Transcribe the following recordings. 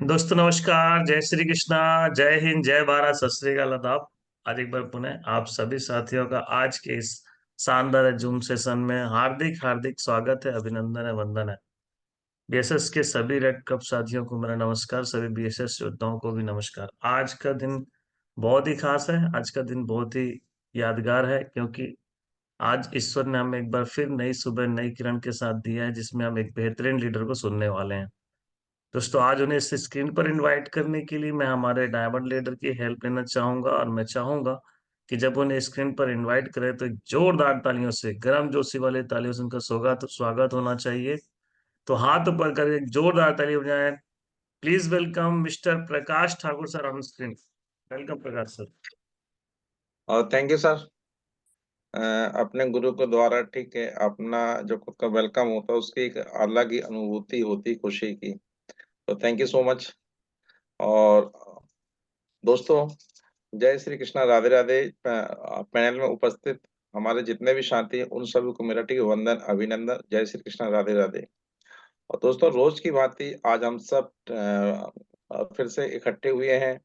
दोस्तों नमस्कार, जय श्री कृष्णा, जय हिंद, जय भारत, सत श्री अकाल, आदाब। आज एक बार पुनः आप सभी साथियों का आज के इस शानदार जूम सेशन में हार्दिक हार्दिक स्वागत है, अभिनंदन है, वंदन है। बीएसएस के सभी रेड कप साथियों को मेरा नमस्कार, सभी बीएसएस योद्धाओं को भी नमस्कार। आज का दिन बहुत ही खास है, आज का दिन बहुत ही यादगार है, क्योंकि आज ईश्वर ने हमें एक बार फिर नई सुबह नई किरण के साथ दिया है, जिसमें हम एक बेहतरीन लीडर को सुनने वाले हैं। दोस्तों आज उन्हें इस स्क्रीन पर इनवाइट करने के लिए मैं हमारे डायमंड लीडर की हेल्प लेना चाहूंगा, और मैं चाहूंगा कि जब उन्हें स्क्रीन पर इनवाइट करें तो एक जोरदार तालियों से, गर्म जोशी वाले तालियों से उनका स्वागत स्वागत होना चाहिए। तो हाथ ऊपर करके एक जोरदार ताली बजाएं। Please welcome mister Prakash Thakur sir on screen. Welcome Prakash sir. और थैंक यू सर। अपने गुरु के द्वारा ठीक है, अपना जो खुद का वेलकम होता है उसकी एक अलग ही अनुभूति होती, खुशी की। तो थैंक यू सो मच। और दोस्तों, जय श्री कृष्णा, राधे राधे। पैनल में उपस्थित हमारे जितने भी साथी हैं उन सभी को मेरा ठीक है वंदन, अभिनंदन, जय श्री कृष्णा, राधे राधे। और दोस्तों, रोज की भांति आज हम सब फिर से इकट्ठे हुए हैं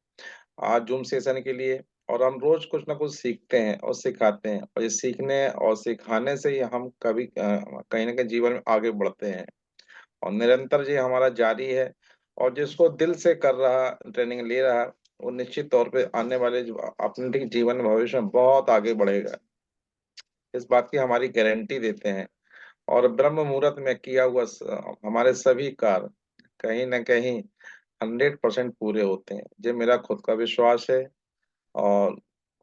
आज जूम सेशन के लिए। और हम रोज कुछ ना कुछ सीखते हैं और सिखाते हैं, और ये सीखने और सिखाने से ही हम कभी कहीं ना कहीं जीवन में आगे बढ़ते हैं। और निरंतर ये हमारा जारी है। और जिसको दिल से कर रहा, ट्रेनिंग ले रहा, वो निश्चित तौर पे आने वाले अपने ठीक जीवन में भविष्य में बहुत आगे बढ़ेगा। इस बात की हमारी गारंटी देते हैं। और ब्रह्म मुहूर्त में किया हुआ हमारे सभी कार्य कहीं ना कहीं 100% पूरे होते हैं, ये मेरा खुद का विश्वास है। और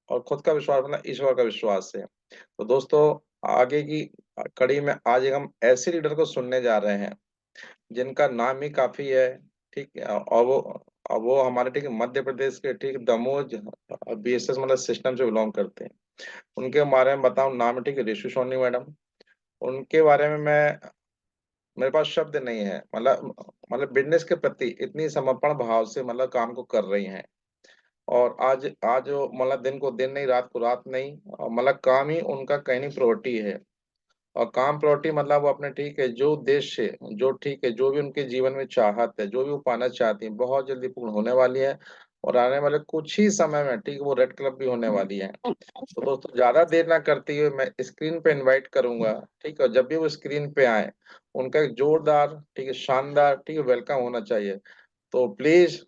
और खुद का विश्वास मतलब ईश्वर का विश्वास है। तो दोस्तों, आगे की कड़ी में आज एक हम ऐसे लीडर को सुनने जा रहे हैं जिनका नाम ही काफी है। ठीक है। और वो हमारे ठीक मध्य प्रदेश के ठीक दमोह बीएसएस मतलब सिस्टम से बिलोंग करते हैं। उनके बारे में बताऊं, नाम है ठीक है ऋषि सोनी मैडम। उनके बारे में मेरे पास शब्द नहीं है। मतलब बिजनेस के प्रति इतनी समर्पण भाव से मतलब काम को कर रही हैं। और आज आज वो मतलब दिन को दिन नहीं, रात को रात नहीं, और मतलब काम ही उनका कहीं नहीं प्रायोरिटी है। और काम प्रायोरिटी मतलब वो अपने ठीक है जो उद्देश्य, जो ठीक है जो भी उनके जीवन में चाहत है, जो भी वो पाना चाहती है, बहुत जल्दी पूर्ण होने वाली है। और आने वाले कुछ ही समय में ठीक है वो रेड क्लब भी होने वाली है। तो दोस्तों, ज्यादा देर ना करते हुए मैं स्क्रीन पे इनवाइट करूंगा। ठीक है, जब भी वो स्क्रीन पे आए उनका एक जोरदार ठीक है शानदार ठीक है वेलकम होना चाहिए। तो प्लीज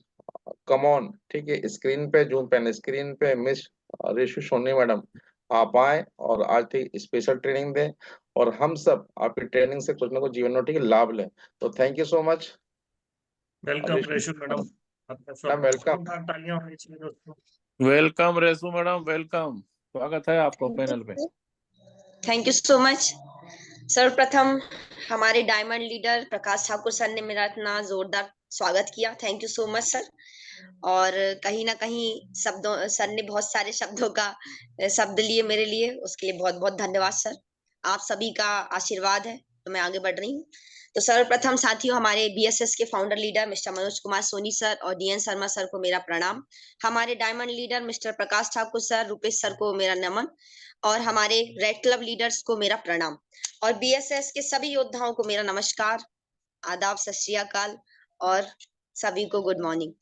कम ऑन, ठीक है, स्क्रीन पे जूम पेन स्क्रीन पे मिस ऋषि सोनी मैडम आप आए और आज ठीक स्पेशल ट्रेनिंग दें। और हम सब आपकी ट्रेनिंग से कुछ ना कुछ जीवन में ठीक है लाभ लें। तो thank you so much welcome Rishi प्रेशु मैडम। आपका मैडम, सब वेलकम। जोरदार तालियां होनी चाहिए दोस्तों। वेलकम रेसू मैडम, वेलकम। स्वागत है आपको पैनल पे। Thank you so much. सर्वप्रथम हमारे diamond leader Prakash Thakur sir ने मेरा इतना जोरदार स्वागत किया, thank you so much sir. और कहीं ना कहीं शब्दों सर ने बहुत सारे शब्दों का शब्द लिए मेरे लिए, उसके लिए बहुत बहुत धन्यवाद सर। आप सभी का आशीर्वाद है तो मैं आगे बढ़ रही हूँ। तो सर्वप्रथम साथियों, हमारे बीएसएस के founder leader mister Manoj Kumar Soni sir और डीएन शर्मा सर को मेरा प्रणाम। हमारे diamond leader mister Prakash Thakur sir, Rupesh sir को मेरा नमन। और हमारे रेड क्लब लीडर्स को मेरा प्रणाम। और बीएसएस के सभी योद्धाओं को मेरा नमस्कार, आदाब, सत श्री अकाल और सभी को गुड मॉर्निंग।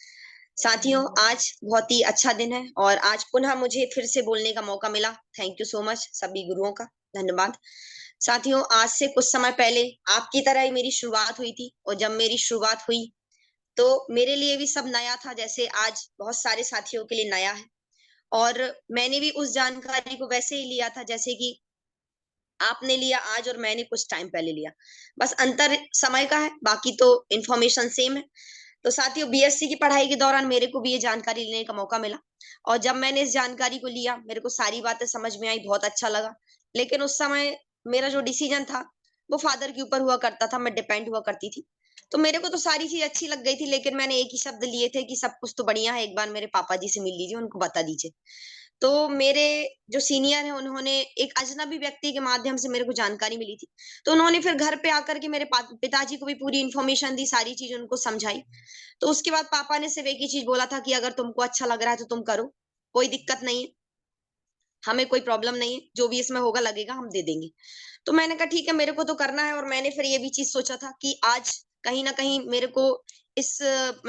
साथियों, आज बहुत ही अच्छा दिन है और आज पुनः मुझे फिर से बोलने का मौका मिला। थैंक यू सो मच सभी गुरुओं का, धन्यवाद। साथियों, आज से कुछ समय पहले आपकी तरह ही मेरी शुरुआत हुई थी, और जब मेरी शुरुआत हुई तो मेरे लिए भी सब नया था, जैसे आज बहुत सारे साथियों के लिए नया है। और मैंने भी उस जानकारी को वैसे ही लिया था जैसे कि आपने लिया आज और मैंने कुछ टाइम पहले लिया। बस अंतर समय का है, बाकी तो इन्फॉर्मेशन सेम है। तो साथियों, बीएससी की पढ़ाई के दौरान मेरे को भी ये जानकारी लेने का मौका मिला, और जब मैंने इस जानकारी को लिया मेरे को सारी बातें समझ में आई, बहुत अच्छा लगा। लेकिन उस समय मेरा जो डिसीजन था वो फादर के ऊपर हुआ करता था, मैं डिपेंड हुआ करती थी। तो मेरे को तो सारी चीज अच्छी लग गई थी, लेकिन मैंने एक ही शब्द लिए थे कि सब कुछ तो बढ़िया है, एक बार मेरे पापा जी से मिल लीजिए, उनको बता दीजिए। तो मेरे जो सीनियर है उन्होंने एक अजनबी व्यक्ति के माध्यम से मेरे को जानकारी मिली थी, तो उन्होंने फिर घर पे आकर के मेरे पिताजी को भी पूरी इन्फॉर्मेशन दी, सारी चीज उनको समझाई। तो उसके बाद पापा ने सिर्फ एक ही चीज बोला था कि अगर तुमको अच्छा लग रहा है तो तुम करो, कोई दिक्कत नहीं है, हमें कोई प्रॉब्लम नहीं है, जो भी इसमें होगा लगेगा हम दे देंगे। तो मैंने कहा ठीक है, मेरे को तो करना है। और मैंने फिर ये भी चीज सोचा था कि आज कहीं ना कहीं मेरे को इस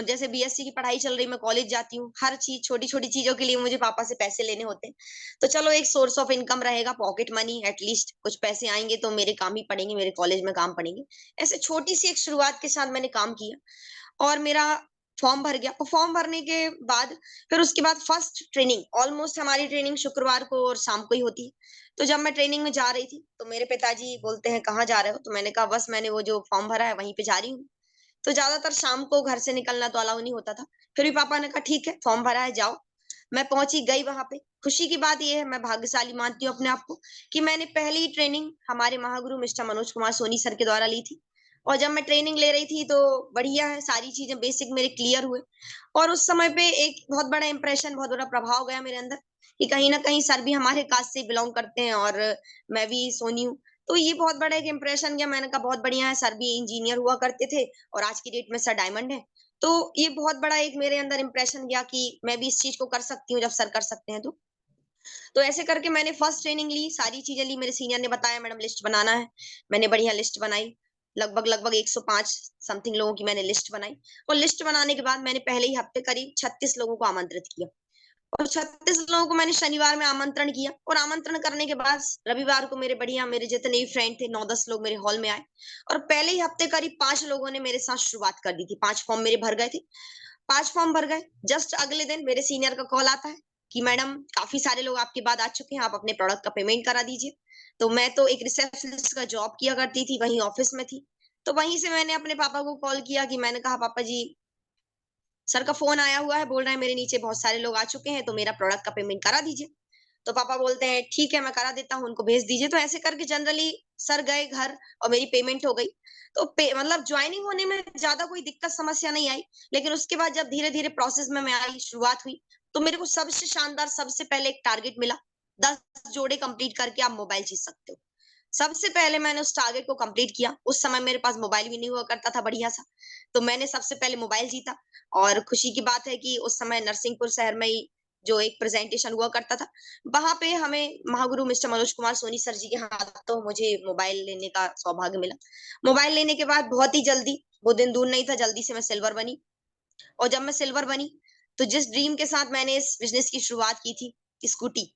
जैसे बीएससी की पढ़ाई चल रही, मैं कॉलेज जाती हूँ, हर चीज छोटी छोटी चीजों के लिए मुझे पापा से पैसे लेने होते हैं। तो चलो एक सोर्स ऑफ इनकम रहेगा, पॉकेट मनी, एटलीस्ट कुछ पैसे आएंगे तो मेरे काम ही पड़ेंगे, मेरे कॉलेज में काम पड़ेंगे। ऐसे छोटी सी एक शुरुआत के साथ मैंने काम किया और मेरा फॉर्म भर गया। और फॉर्म भरने के बाद फिर उसके बाद फर्स्ट ट्रेनिंग, ऑलमोस्ट हमारी ट्रेनिंग शुक्रवार को और शाम को ही होती है। तो जब मैं ट्रेनिंग में जा रही थी तो मेरे पिताजी बोलते हैं कहाँ जा रहे हो, तो मैंने कहा बस मैंने वो जो फॉर्म भरा है वहीं पे जा रही हूँ। तो ज्यादातर शाम को घर से निकलना तो अलाउ नहीं होता था। फिर भी पापा ने कहा ठीक है, फॉर्म भरा है, जाओ। मैं पहुंची, गई वहां पे। खुशी की बात यह है, मैं भाग्यशाली मानती हूँ अपने आप को, कि मैंने पहली ट्रेनिंग हमारे महागुरु मिस्टर मनोज कुमार सोनी सर के द्वारा ली थी। और जब मैं ट्रेनिंग ले रही थी तो बढ़िया है, सारी चीजें बेसिक मेरे क्लियर हुए। और उस समय पे एक बहुत बड़ा इंप्रेशन, बहुत बड़ा प्रभाव गया मेरे अंदर, कि कहीं ना कहीं सर भी हमारे कास्ट से बिलोंग करते हैं और मैं भी सोनी हूँ। तो ये बहुत बड़ा एक इंप्रेशन गया। मैंने कहा बहुत बढ़िया है, सर भी इंजीनियर हुआ करते थे और आज की डेट में सर डायमंड है। तो ये बहुत बड़ा एक मेरे अंदर इंप्रेशन गया कि मैं भी इस चीज को कर सकती हूँ जब सर कर सकते हैं। तो ऐसे करके मैंने फर्स्ट ट्रेनिंग ली, सारी चीजें ली। मेरे सीनियर ने बताया मैडम लिस्ट बनाना है, मैंने बढ़िया लिस्ट बनाई। लगभग लगभग 105 समथिंग लोगों की मैंने लिस्ट बनाई। और लिस्ट बनाने के बाद मैंने पहले ही हफ्ते करीब 36 लोगों को आमंत्रित किया। और 36 लोगों को मैंने शनिवार में आमंत्रण किया। और आमंत्रण करने के बाद रविवार को मेरे बढ़िया, मेरे जितने भी फ्रेंड थे 9-10 लोग मेरे हॉल में आए। और पहले ही हफ्ते करीब 5 लोगों ने मेरे साथ शुरुआत कर दी थी। 5 फॉर्म मेरे भर गए थे, 5 फॉर्म भर गए। जस्ट अगले दिन मेरे सीनियर का कॉल आता है कि मैडम काफी सारे लोग आपके बाद आ चुके हैं, आप अपने प्रोडक्ट का पेमेंट करा दीजिए। तो मैं तो एक रिसेप्शनिस्ट का जॉब किया करती थी, वहीं ऑफिस में थी। तो वहीं से मैंने अपने पापा को कॉल किया कि मैंने कहा पापा जी, सर का फोन आया हुआ है, बोल रहे हैं मेरे नीचे बहुत सारे लोग आ चुके हैं, तो मेरा प्रोडक्ट का पेमेंट करा दीजिए। तो पापा बोलते हैं ठीक है मैं करा देता हूँ, उनको भेज दीजिए। तो ऐसे करके जनरली सर गए घर और मेरी पेमेंट हो गई। तो मतलब ज्वाइनिंग होने में ज्यादा कोई दिक्कत समस्या नहीं आई। लेकिन उसके बाद जब धीरे धीरे प्रोसेस में मैं आई, शुरुआत हुई, तो मेरे को सबसे शानदार, सबसे पहले एक टारगेट मिला, 10 जोड़े कंप्लीट करके आप मोबाइल जीत सकते हो। सबसे पहले मैंने उस टारगेट को कंप्लीट किया। उस समय मेरे पास मोबाइल भी नहीं हुआ करता था बढ़िया सा, तो मैंने सबसे पहले मोबाइल जीता। और खुशी की बात है कि उस समय नरसिंहपुर शहर में ही जो एक प्रेजेंटेशन हुआ करता था, वहां पे हमें महागुरु मिस्टर मनोज कुमार सोनी सर जी के हाथों मुझे मोबाइल लेने का सौभाग्य मिला। मोबाइल लेने के बाद बहुत ही जल्दी, वो दिन दूर नहीं था, जल्दी से मैं सिल्वर बनी। और जब मैं सिल्वर बनी तो जिस ड्रीम के साथ मैंने इस बिजनेस की शुरुआत की थी, स्कूटी,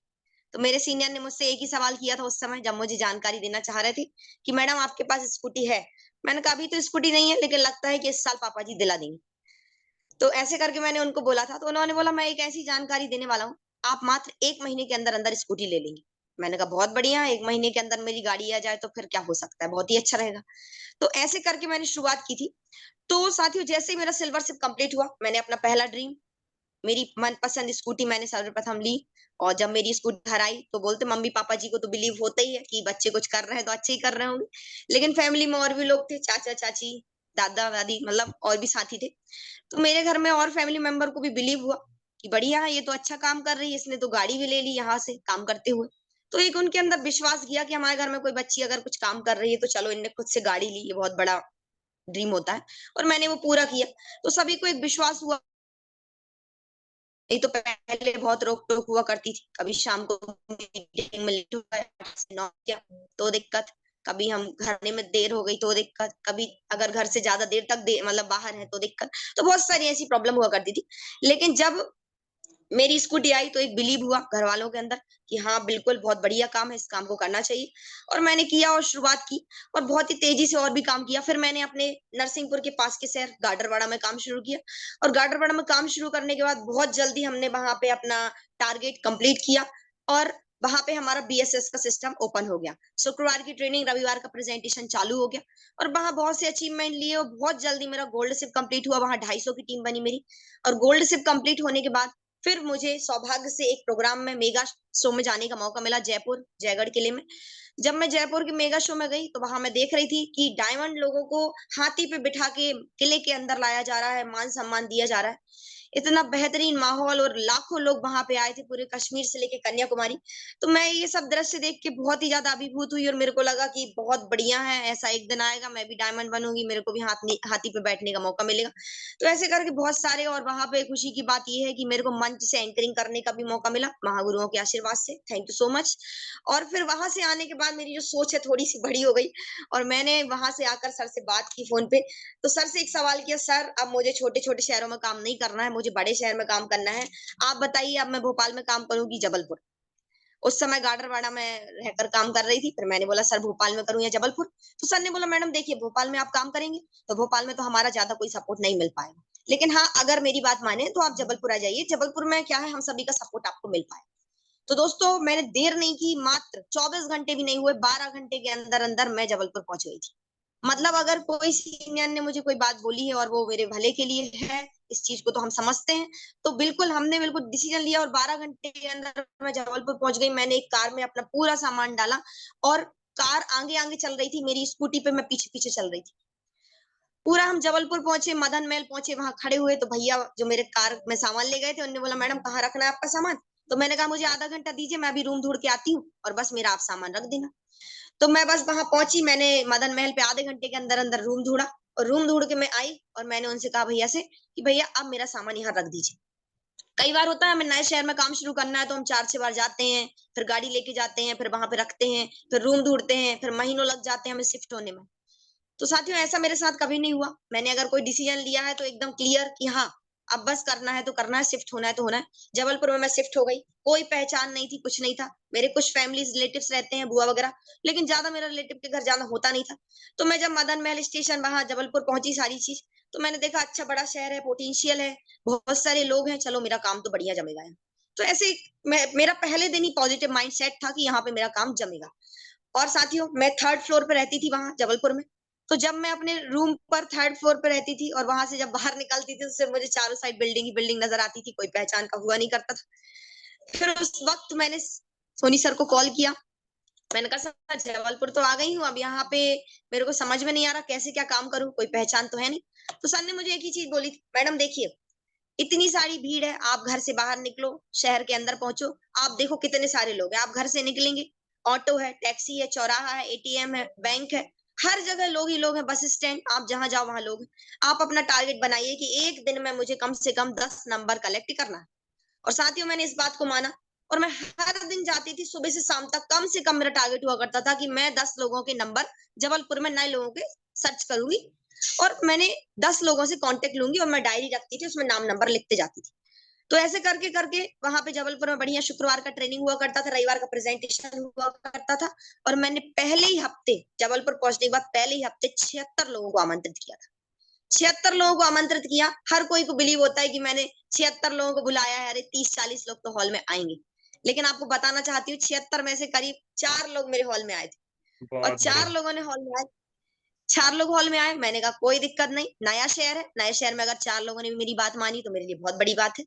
तो मेरे सीनियर ने मुझसे एक ही सवाल किया था उस समय, जब मुझे जानकारी देना चाह रहे थे कि मैडम आपके पास स्कूटी है। मैंने कहा अभी तो स्कूटी नहीं है, लेकिन लगता है कि इस साल पापा जी दिला देंगे। तो ऐसे करके मैंने उनको बोला था। तो उन्होंने बोला मैं एक ऐसी जानकारी देने वाला हूँ, आप मात्र 1 महीने के अंदर अंदर स्कूटी ले लेंगे। मैंने कहा बहुत बढ़िया, 1 महीने के अंदर मेरी गाड़ी आ जाए तो फिर क्या हो सकता है, बहुत ही अच्छा रहेगा। तो ऐसे करके मैंने शुरुआत की थी। तो साथियों, जैसे ही मेरा सिल्वर शिप कंप्लीट हुआ, मैंने अपना पहला ड्रीम, मेरी मनपसंद स्कूटी मैंने सर्वप्रथम ली। और जब मेरी स्कूटी घर आई तो बोलते, मम्मी पापा जी को तो बिलीव होता ही है कि बच्चे कुछ कर रहे हैं तो अच्छे ही कर रहे होंगे। लेकिन फैमिली में और भी लोग थे, चाचा चाची, दादा दादी, मतलब और भी साथी थे। तो मेरे घर में और फैमिली मेंबर को भी बिलीव हुआ कि बढ़िया है, ये तो अच्छा काम कर रही है, इसने तो गाड़ी भी ले ली यहाँ से काम करते हुए। तो एक उनके अंदर विश्वास गया कि हमारे घर में कोई बच्ची अगर कुछ काम कर रही है तो चलो इनने खुद से गाड़ी ली, ये बहुत बड़ा ड्रीम होता है। और मैंने वो पूरा किया। तो सभी को एक विश्वास हुआ। नहीं तो पहले बहुत रोक टोक हुआ करती थी, कभी शाम को मीटिंग में लेट हो गए, 9 क्या तो दिक्कत, कभी हम घर आने में देर हो गई तो दिक्कत, कभी अगर घर से ज्यादा देर तक मतलब बाहर है तो दिक्कत। तो बहुत सारी ऐसी प्रॉब्लम हुआ करती थी। लेकिन जब मेरी स्कूटी आई तो एक बिलीव हुआ घर वालों के अंदर कि हाँ बिल्कुल बहुत बढ़िया काम है, इस काम को करना चाहिए। और मैंने किया और शुरुआत की, और बहुत ही तेजी से और भी काम किया। फिर मैंने अपने नरसिंहपुर के पास के शहर गाडरवाड़ा में काम शुरू किया। और गाडरवाड़ा में काम शुरू करने के बाद बहुत जल्दी हमने वहां पे अपना टारगेट कंप्लीट किया। और वहां पे हमारा बीएसएस का सिस्टम ओपन हो गया। शुक्रवार की ट्रेनिंग, रविवार का प्रेजेंटेशन चालू हो गया। और वहां बहुत से अचीवमेंट लिए और बहुत जल्दी मेरा गोल्ड शिप कंप्लीट हुआ। वहां 250 की टीम बनी मेरी। और गोल्ड शिप कंप्लीट होने के बाद फिर मुझे सौभाग्य से एक प्रोग्राम में, मेगा शो में जाने का मौका मिला, जयपुर जयगढ़ किले में। जब मैं जयपुर के मेगा शो में गई तो वहां मैं देख रही थी कि डायमंड लोगों को हाथी पे बिठा के किले के अंदर लाया जा रहा है, मान सम्मान दिया जा रहा है। इतना बेहतरीन माहौल और लाखों लोग वहां पे आए थे, पूरे कश्मीर से लेके कन्याकुमारी। तो मैं ये सब दृश्य देख के बहुत ही ज्यादा अभिभूत हुई और मेरे को लगा कि बहुत बढ़िया है, ऐसा एक दिन आएगा मैं भी डायमंड बनूंगी, मेरे को भी हाथी पे बैठने का मौका मिलेगा। तो ऐसे करके बहुत सारे, और वहां पे खुशी की बात यह है कि मेरे को मंच से एंकरिंग करने का भी मौका मिला महागुरुओं के आशीर्वाद से, थैंक यू सो मच। और फिर वहां से आने के बाद मेरी जो सोच है थोड़ी सी बड़ी हो गई, और मैंने वहां से आकर सर से बात की फोन पे। तो सर से एक सवाल किया, सर अब मुझे छोटे छोटे शहरों में काम नहीं करना है, मुझे बड़े शहर में काम करना है, आप बताइए अब मैं भोपाल में काम करूंगी जबलपुर। उस समय गाडरवाड़ा में रहकर काम कर रही थी। फिर मैंने बोला सर भोपाल में करूं या जबलपुर? तो सर ने बोला मैडम देखिए, भोपाल में आप काम करेंगे तो भोपाल में तो हमारा ज्यादा कोई सपोर्ट नहीं मिल पाएगा, लेकिन हाँ अगर मेरी बात माने तो आप जबलपुर आ जाइए, जबलपुर में क्या है हम सभी का सपोर्ट आपको मिल पाए। तो दोस्तों मैंने देर नहीं की, मात्र 24 घंटे भी नहीं हुए, 12 घंटे के अंदर अंदर मैं जबलपुर पहुंच गई थी। मतलब अगर कोई सीनियर ने मुझे कोई बात बोली है और वो मेरे भले के लिए है, इस चीज को तो हम समझते हैं, तो बिल्कुल हमने बिल्कुल डिसीजन लिया और 12 घंटे के अंदर मैं जबलपुर पहुंच गई। मैंने एक कार में अपना पूरा सामान डाला और कार आगे आगे चल रही थी, मेरी स्कूटी पे मैं पीछे पीछे चल रही थी। पूरा हम जबलपुर पहुंचे, मदन महल पहुंचे, वहां खड़े हुए तो भैया जो मेरे कार में सामान ले गए थे उन्होंने बोला मैडम कहाँ रखना है आपका सामान? तो मैंने कहा मुझे आधा घंटा दीजिए, मैं अभी रूम ढूंढ के आती हूँ और बस मेरा आप सामान रख देना। तो मैं बस वहां पहुंची, मैंने मदन महल पे आधे घंटे के अंदर अंदर रूम ढूंढा, और रूम ढूंढ के मैं आई और मैंने उनसे कहा भैया से कि भैया अब मेरा सामान यहाँ रख दीजिए। कई बार होता है हमें नए शहर में काम शुरू करना है तो हम 4-6 बार जाते हैं, फिर गाड़ी लेके जाते हैं, फिर वहां पे रखते हैं, फिर रूम ढूंढते हैं, फिर महीनों लग जाते हैं हमें शिफ्ट होने में। तो साथियों ऐसा मेरे साथ कभी नहीं हुआ। मैंने अगर कोई डिसीजन लिया है तो एकदम क्लियर कि हाँ अब बस करना है तो करना है, शिफ्ट होना है तो होना है। जबलपुर में मैं शिफ्ट हो गई, कोई पहचान नहीं थी, कुछ नहीं था। मेरे कुछ फैमिली रिलेटिव्स रहते हैं, बुआ वगैरह, लेकिन ज्यादा मेरा रिलेटिव के घर जाना होता नहीं था। तो मैं जब मदन महल स्टेशन वहां जबलपुर पहुंची सारी चीज, तो मैंने देखा अच्छा बड़ा शहर है, पोटेंशियल है, बहुत सारे लोग हैं, चलो मेरा काम तो बढ़िया जमेगा यहाँ। तो ऐसे मेरा पहले दिन ही पॉजिटिव माइंड सेट था कि यहाँ पे मेरा काम जमेगा। और साथियों मैं 3rd फ्लोर पे रहती थी वहां जबलपुर में। तो जब मैं अपने रूम पर 3rd फ्लोर पे रहती थी और वहां से जब बाहर निकलती थी तो सिर्फ मुझे चारों साइड बिल्डिंग ही बिल्डिंग नजर आती थी, कोई पहचान का हुआ नहीं करता था। फिर उस वक्त मैंने सोनी सर को कॉल किया, मैंने कहा सर जबलपुर तो आ गई हूँ, अब यहाँ पे मेरे को समझ में नहीं आ रहा कैसे क्या काम करूँ, कोई पहचान तो है नहीं। तो सर ने मुझे एक ही चीज बोली थी, मैडम देखिए इतनी सारी भीड़ है, आप घर से बाहर निकलो, शहर के अंदर पहुंचो, आप देखो कितने सारे लोग हैं, आप घर से निकलेंगे, ऑटो है, टैक्सी है, चौराहा है, एटीएम है, बैंक है, हर जगह लोग ही लोग हैं, बस स्टैंड, आप जहां जाओ वहां लोग हैं। आप अपना टारगेट बनाइए कि एक दिन में मुझे कम से कम 10 नंबर कलेक्ट करना है। और साथियों मैंने इस बात को माना, और मैं हर दिन जाती थी सुबह से शाम तक, कम से कम मेरा टारगेट हुआ करता था कि मैं 10 लोगों के नंबर जबलपुर में नए लोगों के सर्च करूंगी, और मैंने 10 लोगों से कांटेक्ट लूंगी, और मैं डायरी रखती थी उसमें नाम नंबर लिखते जाती थी। तो ऐसे करके करके वहां पे जबलपुर में बढ़िया शुक्रवार का ट्रेनिंग हुआ करता था, रविवार का प्रेजेंटेशन हुआ करता था, और मैंने पहले ही हफ्ते जबलपुर पहुंचने के बाद पहले ही हफ्ते 76 लोगों को आमंत्रित किया था। 76 लोगों को आमंत्रित किया। हर कोई को बिलीव होता है कि मैंने 76 लोगों को बुलाया है, अरे 30-40 लोग तो हॉल में आएंगे, लेकिन आपको बताना चाहती हूँ 76 में से करीब 4 लोग मेरे हॉल में आए थे। और बहुत 4 बढ़िया। लोगों ने हॉल में आए, 4 लोग हॉल में आए, मैंने कहा कोई दिक्कत नहीं, नया शहर है, नए शहर में अगर 4 लोगों ने भी मेरी बात मानी तो मेरे लिए बहुत बड़ी बात है।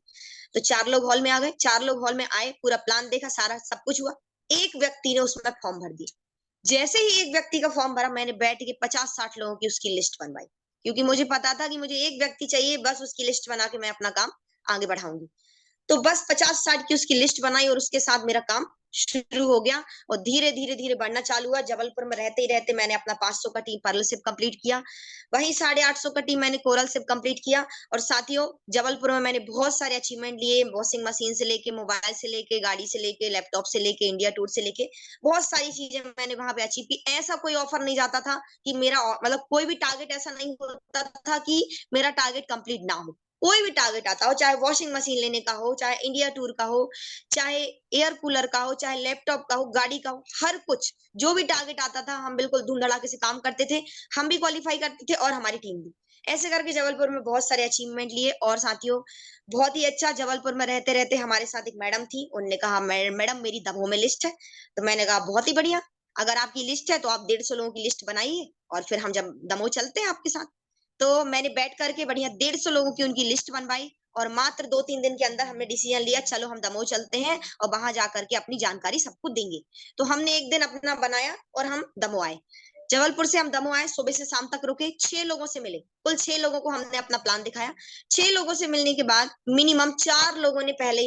तो 4 लोग हॉल में आ गए, 4 लोग हॉल में आए, पूरा प्लान देखा, सारा सब कुछ हुआ। एक व्यक्ति ने उसमें फॉर्म भर दिया। जैसे ही एक व्यक्ति का फॉर्म भरा, मैंने बैठ के 50-60 लोगों की उसकी लिस्ट बनवाई, क्योंकि मुझे पता था कि मुझे एक व्यक्ति चाहिए, बस उसकी लिस्ट बना के मैं अपना काम आगे बढ़ाऊंगी। तो बस 50-60 की उसकी लिस्ट बनाई और उसके साथ मेरा काम शुरू हो गया, और धीरे धीरे धीरे बढ़ना चालू हुआ। जबलपुर में रहते ही रहते मैंने अपना 500 का टीम पर्लशिप कंप्लीट किया, वहीं 850 का टीम मैंने कोरल शिप कंप्लीट किया। और साथियों जबलपुर में मैंने बहुत सारे अचीवमेंट लिए, वॉशिंग मशीन से लेके, मोबाइल से लेके, गाड़ी से लेके, लैपटॉप से लेके, इंडिया टूर से लेके, बहुत सारी चीजें मैंने वहां पे अचीव की। ऐसा कोई ऑफर नहीं जाता था कि मेरा मतलब कोई भी टारगेट ऐसा नहीं होता था कि मेरा टारगेट कंप्लीट ना हो। कोई भी टारगेट आता हो, चाहे वॉशिंग मशीन लेने का हो, चाहे इंडिया टूर का हो, चाहे एयर कूलर का हो, चाहे लैपटॉप का हो, गाड़ी का हो, हर कुछ जो भी टारगेट आता था हम बिल्कुल धूम धड़ाके से काम करते थे। हम भी क्वालिफाई करते थे और हमारी टीम भी। ऐसे करके जबलपुर में बहुत सारे अचीवमेंट लिए। और साथियों बहुत ही अच्छा, जबलपुर में रहते रहते हमारे साथ एक मैडम थी, उनने कहा मैडम मेरी दमोह में लिस्ट है। तो मैंने कहा बहुत ही बढ़िया, अगर आपकी लिस्ट है तो आप 150 लोगों की लिस्ट बनाइए और फिर हम जब दमोह चलते हैं आपके साथ। तो मैंने बैठ करके बढ़िया 150 लोगों की उनकी लिस्ट बनवाई, और मात्र 2-3 दिन के अंदर हमने डिसीजन लिया चलो हम दमोह चलते हैं और वहां जाकर के अपनी जानकारी सबको देंगे। तो हमने एक दिन अपना बनाया और हम दमोह आए। जबलपुर से हम दमोह आए, सुबह से शाम तक रुके, 6 लोगों से मिले, कुल 6 लोगों को हमने अपना प्लान दिखाया। 6 लोगों से मिलने के बाद मिनिमम 4 लोगों ने पहले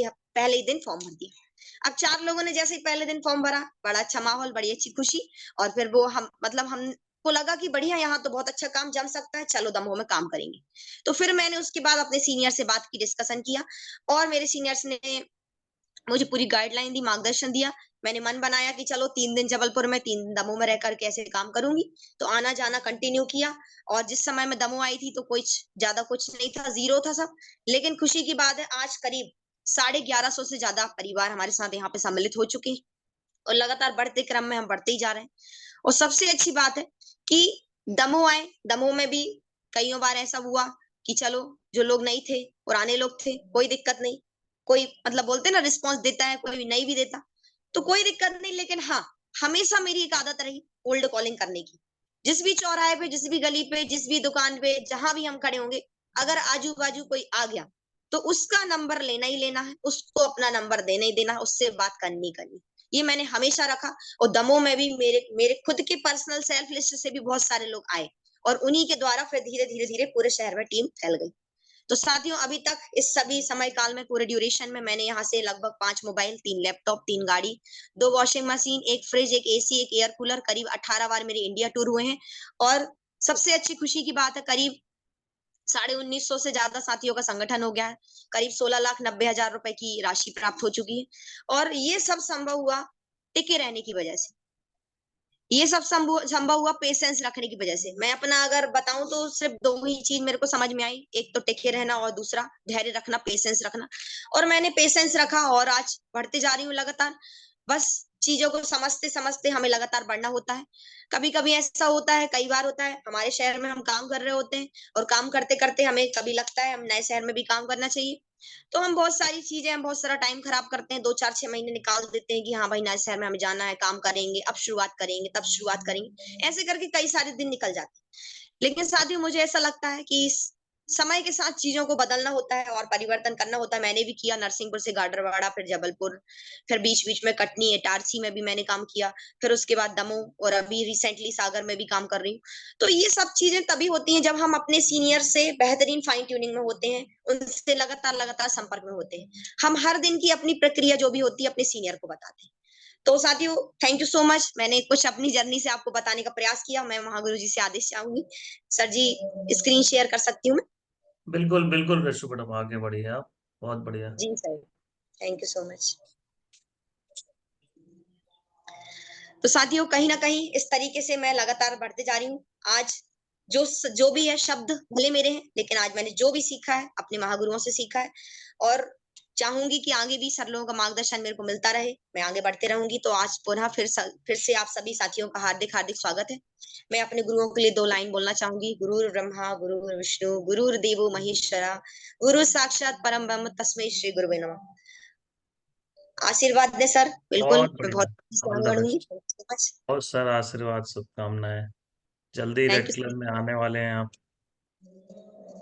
ही दिन फॉर्म भर दिया। अब 4 लोगों ने जैसे ही पहले दिन फॉर्म भरा, बड़ा अच्छा माहौल, बड़ी अच्छी खुशी, और फिर वो हमको लगा कि बढ़िया, यहाँ तो बहुत अच्छा काम जम सकता है, चलो दमोह में काम करेंगे। तो फिर मैंने उसके बाद अपने सीनियर से बात की, डिस्कशन किया, और मेरे सीनियर्स ने मुझे पूरी गाइडलाइन दी, मार्गदर्शन दिया। मैंने मन बनाया कि चलो 3 दिन जबलपुर में, 3 दिन दमोह में रहकर कैसे काम करूंगी। तो आना जाना कंटिन्यू किया, और जिस समय मैं दमोह आई थी तो ज्यादा कुछ नहीं था, जीरो था सब। लेकिन खुशी की बात है, आज करीब 1150 से ज्यादा परिवार हमारे साथ यहाँ पे सम्मिलित हो चुके हैं, और लगातार बढ़ते क्रम में हम बढ़ते ही जा रहे हैं। और सबसे अच्छी बात है कि दमोह आए, दमोह में भी कईयों बार ऐसा हुआ कि चलो जो लोग नहीं थे, पुराने लोग थे, कोई दिक्कत नहीं, कोई बोलते ना रिस्पॉन्स देता है, कोई नहीं भी देता, तो कोई दिक्कत नहीं। लेकिन हाँ, हमेशा मेरी एक आदत रही कोल्ड कॉलिंग करने की। जिस भी चौराहे पे, जिस भी गली पे, जिस भी दुकान पे, जहां भी हम खड़े होंगे, अगर आजू बाजू कोई आ गया तो उसका नंबर लेना ही लेना है, उसको अपना नंबर देना ही देना है, उससे बात करनी करनी। ये मैंने हमेशा रखा। और दमोह में भी मेरे मेरे खुद के पर्सनल सेल्फ लिस्ट से भी बहुत सारे लोग आए, और उन्हीं के द्वारा फिर धीरे धीरे धीरे पूरे शहर में टीम फैल गई। तो साथियों, अभी तक इस सभी समय काल में, पूरे ड्यूरेशन में, मैंने यहाँ से लगभग 5 मोबाइल, 3 लैपटॉप, 3 गाड़ी, 2 washing machine, 1 fridge, 1 AC, 1 air cooler, करीब 18 बार मेरे इंडिया टूर हुए हैं। और सबसे अच्छी खुशी की बात है, करीब 1950 से ज्यादा साथियों का संगठन हो गया है, करीब 16,90,000 रुपए की राशि प्राप्त हो चुकी है। और ये सब संभव हुआ टिके रहने की वजह से, ये सब संभव हुआ पेशेंस रखने की वजह से। मैं अपना अगर बताऊं तो सिर्फ 2 ही चीज मेरे को समझ में आई, एक तो टिके रहना, और दूसरा धैर्य रखना, पेशेंस रखना। और मैंने पेशेंस रखा, और आज बढ़ते जा रही हूँ लगातार। बस चीजों को समझते समझते हमें लगातार बढ़ना होता है। कभी कभी ऐसा होता है, कई बार होता है, हमारे शहर में हम काम कर रहे होते हैं, और काम करते करते हमें कभी लगता है हम नए शहर में भी काम करना चाहिए, तो हम बहुत सारी चीजें, हम बहुत सारा टाइम खराब करते हैं, 2 4 6 महीने निकाल देते हैं कि हाँ भाई, नए शहर में हमें जाना है, काम करेंगे, अब शुरुआत करेंगे, तब शुरुआत करेंगे, ऐसे करके कई सारे दिन निकल जाते हैं। लेकिन साथियों, मुझे ऐसा लगता है कि समय के साथ चीजों को बदलना होता है और परिवर्तन करना होता है। मैंने भी किया, नरसिंहपुर से गाडरवाड़ा, फिर जबलपुर, फिर बीच बीच में कटनी, इटारसी में भी मैंने काम किया, फिर उसके बाद दमोह, और अभी रिसेंटली सागर में भी काम कर रही हूँ। तो ये सब चीजें तभी होती हैं जब हम अपने सीनियर से बेहतरीन फाइन ट्यूनिंग में होते हैं, उनसे लगातार लगातार संपर्क में होते हैं। हम हर दिन की अपनी प्रक्रिया जो भी होती है अपने सीनियर को बताते हैं। तो साथियों, थैंक यू सो मच। मैंने कुछ अपनी जर्नी से आपको बताने का प्रयास किया। मैं महागुरु जी से आदेश चाहूंगी। सर जी, स्क्रीन शेयर कर सकती हूँ मैं? बिल्कुल बिल्कुल रशु मैडम, आगे बढ़िए आप, बहुत बढ़िया। जी sir, thank you so much. तो साथियों, कहीं ना कहीं इस तरीके से मैं लगातार बढ़ते जा रही हूँ। आज जो भी है शब्द भले मेरे हैं, लेकिन आज मैंने जो भी सीखा है अपने महागुरुओं से सीखा है, और चाहूंगी कि आगे भी सर लोगों का मार्गदर्शन मेरे को मिलता रहे, मैं आगे बढ़ते रहूंगी। तो आज पुनः फिर से आप सभी साथियों का हार्दिक हार्दिक स्वागत है। मैं अपने गुरुओं के लिए 2 लाइन बोलना चाहूंगी। गुरुर् ब्रह्मा गुरुर् विष्णु गुरुर्देवो महेश्वरा, गुरु साक्षात परम ब्रह्म तस्मै श्री गुरुवे नमः। आशीर्वाद दे सर, बिल्कुल, बहुत मैं बढ़िया, बहुत अच्छे से ऑल आगे द बढ़ूंगी। बेस्ट। बहुत सारा आशीर्वाद, शुभकामनाएं। जल्दी थैंक रेड यू, क्लब में आने वाले हैं आप।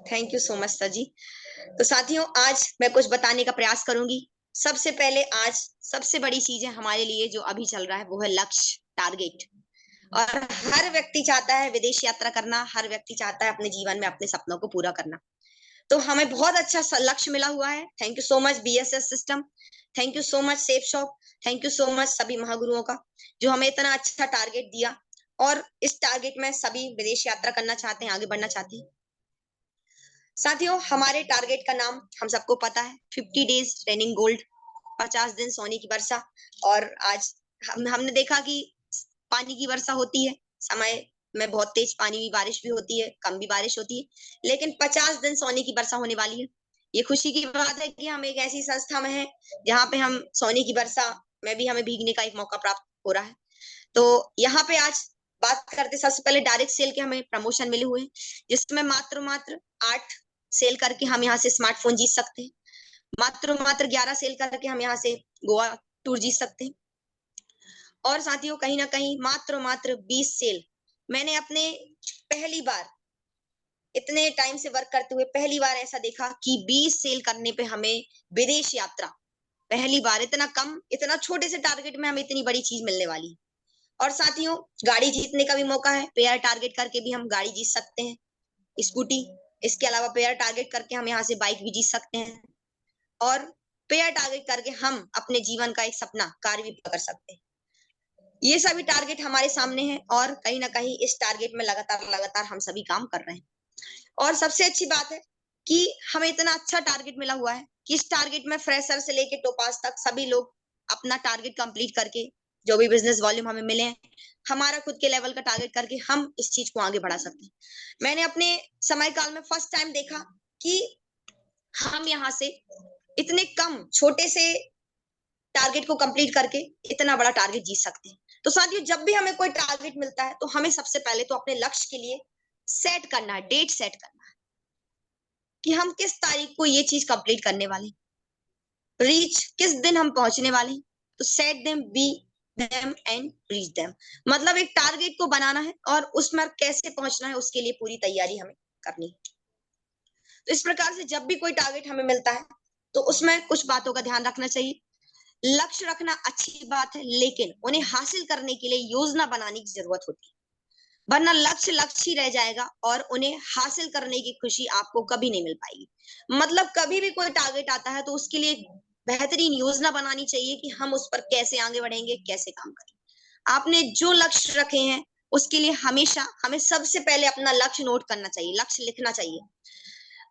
Thank you so much sir जी। तो साथियों, आज मैं कुछ बताने का प्रयास करूंगी। सबसे पहले, आज सबसे बड़ी चीज है हमारे लिए जो अभी चल रहा है, वो है लक्ष्य, टारगेट। और हर व्यक्ति चाहता है विदेश यात्रा करना, हर व्यक्ति चाहता है अपने जीवन में अपने सपनों को पूरा करना। तो हमें बहुत अच्छा लक्ष्य मिला हुआ है। Thank you so much BSS system, thank you so much safe shop, thank you so much सभी महागुरुओं का, जो हमें इतना अच्छा टारगेट दिया। और इस टारगेट में सभी विदेश यात्रा करना चाहते हैं, आगे बढ़ना चाहते हैं। साथियों, हमारे टारगेट का नाम हम सबको पता है, 50 डेज ट्रेनिंग गोल्ड, 50 दिन सोने की वर्षा। और आज हमने देखा कि पानी की वर्षा होती है, समय में बहुत तेज पानी भी, बारिश भी होती है, कम भी बारिश होती है, लेकिन 50 दिन सोने की वर्षा होने वाली है। ये खुशी की बात है कि हम एक ऐसी संस्था में हैं जहाँ पे हम सोने की वर्षा में भी हमें भीगने का एक मौका प्राप्त हो रहा है। तो यहाँ पे आज बात करते, सबसे पहले डायरेक्ट सेल के हमें प्रमोशन मिले हुए हैं, जिसमें मात्र 8 सेल करके हम यहाँ से स्मार्टफोन जीत सकते हैं। मात्र 11 सेल करके हम यहाँ से गोवा टूर जीत सकते हैं। और साथियों, कहीं ना कहीं मात्र 20 सेल, मैंने अपने पहली बार इतने टाइम से वर्क करते हुए पहली बार ऐसा देखा कि 20 सेल करने पे हमें विदेश यात्रा, पहली बार इतना कम, इतना छोटे से टारगेट में हमें इतनी बड़ी चीज मिलने वाली। और साथियों, गाड़ी जीतने का भी मौका है, पेयर टारगेट करके भी हम गाड़ी जीत सकते हैं, स्कूटी। इसके अलावा पेयर टारगेट करके हम यहाँ से बाइक भी जीत सकते हैं, और पेयर टारगेट करके हम अपने जीवन का एक सपना कार भी पूरा कर सकते हैं। ये सभी टारगेट हमारे सामने हैं, और कहीं ना कहीं इस टारगेट में लगातार हम सभी काम कर रहे हैं। और सबसे अच्छी बात है कि हमें इतना अच्छा टारगेट मिला हुआ है कि इस टारगेट में फ्रेशर से लेके टोपास तक सभी लोग अपना टारगेट कंप्लीट करके, जो भी बिजनेस वॉल्यूम हमें मिले हैं, हमारा खुद के लेवल का टारगेट करके हम इस चीज को आगे बढ़ा सकते हैं। मैंने अपने समय काल में फर्स्ट टाइम देखा कि हम यहाँ से इतने कम छोटे से टारगेट को कंप्लीट करके इतना बड़ा टारगेट जीत सकते हैं। तो साथियों, जब भी हमें कोई टारगेट मिलता है तो हमें सबसे पहले तो अपने लक्ष्य के लिए सेट करना है, डेट सेट करना है कि हम किस तारीख को ये चीज कंप्लीट करने वाले, रीच किस दिन हम पहुंचने वाले हैं। तो set them, be them and reach them, मतलब एक टारगेट को बनाना है और उसमें कैसे पहुंचना है उसके लिए पूरी तैयारी हमें करनी है। तो इस प्रकार से जब भी कोई टारगेट हमें मिलता है तो उसमें कुछ बातों का ध्यान रखना चाहिए। लक्ष्य रखना अच्छी बात है, लेकिन उन्हें हासिल करने के लिए योजना बनाने की जरूरत होती है, वरना लक्ष्य लक्ष्य ही रह जाएगा और उन्हें हासिल करने की खुशी आपको कभी नहीं मिल पाएगी। मतलब कभी भी कोई टारगेट आता है तो उसके लिए बेहतरीन योजना बनानी चाहिए कि हम उस पर कैसे आगे बढ़ेंगे, कैसे काम करेंगे। आपने जो लक्ष्य रखे हैं उसके लिए हमेशा हमें सबसे पहले अपना लक्ष्य नोट करना चाहिए, लक्ष्य लिखना चाहिए।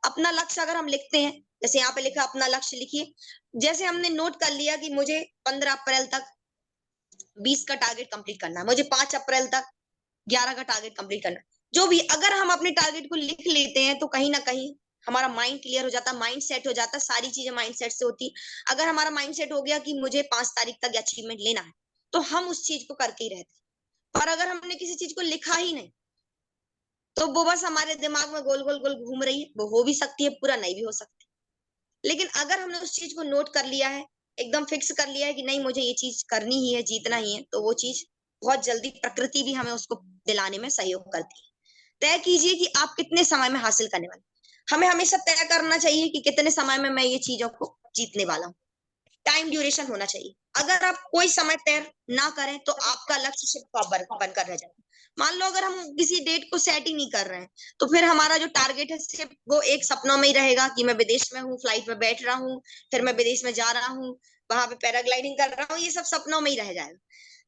अपना लक्ष्य अगर हम लिखते हैं, जैसे यहाँ पे लिखा अपना लक्ष्य लिखिए, जैसे हमने नोट कर लिया कि मुझे 15 अप्रैल तक 20 का टारगेट कंप्लीट करना है, मुझे 5 अप्रैल तक 11 का टारगेट कंप्लीट करना है। जो भी अगर हम अपने टारगेट को लिख लेते हैं तो कहीं ना कहीं हमारा माइंड क्लियर हो जाता है, माइंड सेट हो जाता है, सारी चीजें माइंड सेट से होती। अगर हमारा माइंड सेट हो गया कि मुझे 5 तारीख तक अचीवमेंट लेना है, तो हम उस चीज को करके ही रहते। और अगर हमने किसी चीज को लिखा ही नहीं तो वो बस हमारे दिमाग में गोल गोल गोल घूम रही है, वो हो भी सकती है, पूरा नहीं भी हो सकती। लेकिन अगर हमने उस चीज को नोट कर लिया है, एकदम फिक्स कर लिया है कि नहीं मुझे ये चीज करनी ही है, जीतना ही है, तो वो चीज बहुत जल्दी प्रकृति भी हमें उसको दिलाने में सहयोग करती है। तय कीजिए कि आप कितने समय में हासिल करने वाले। हमें हमेशा तय करना चाहिए कि कितने समय में मैं ये चीजों को जीतने वाला हूँ। टाइम ड्यूरेशन होना चाहिए। अगर आप कोई समय तय ना करें तो आपका लक्ष्य सिर्फ बनकर रह जाएगा। मान लो अगर हम किसी डेट को सेट ही नहीं कर रहे हैं तो फिर हमारा जो टारगेट है सिर्फ वो एक सपनों में ही रहेगा कि मैं विदेश में हूँ, फ्लाइट में बैठ रहा हूँ, फिर मैं विदेश में जा रहा हूँ, वहां पे पैराग्लाइडिंग कर रहा हूँ, ये सब सपनों में ही रह जाएगा।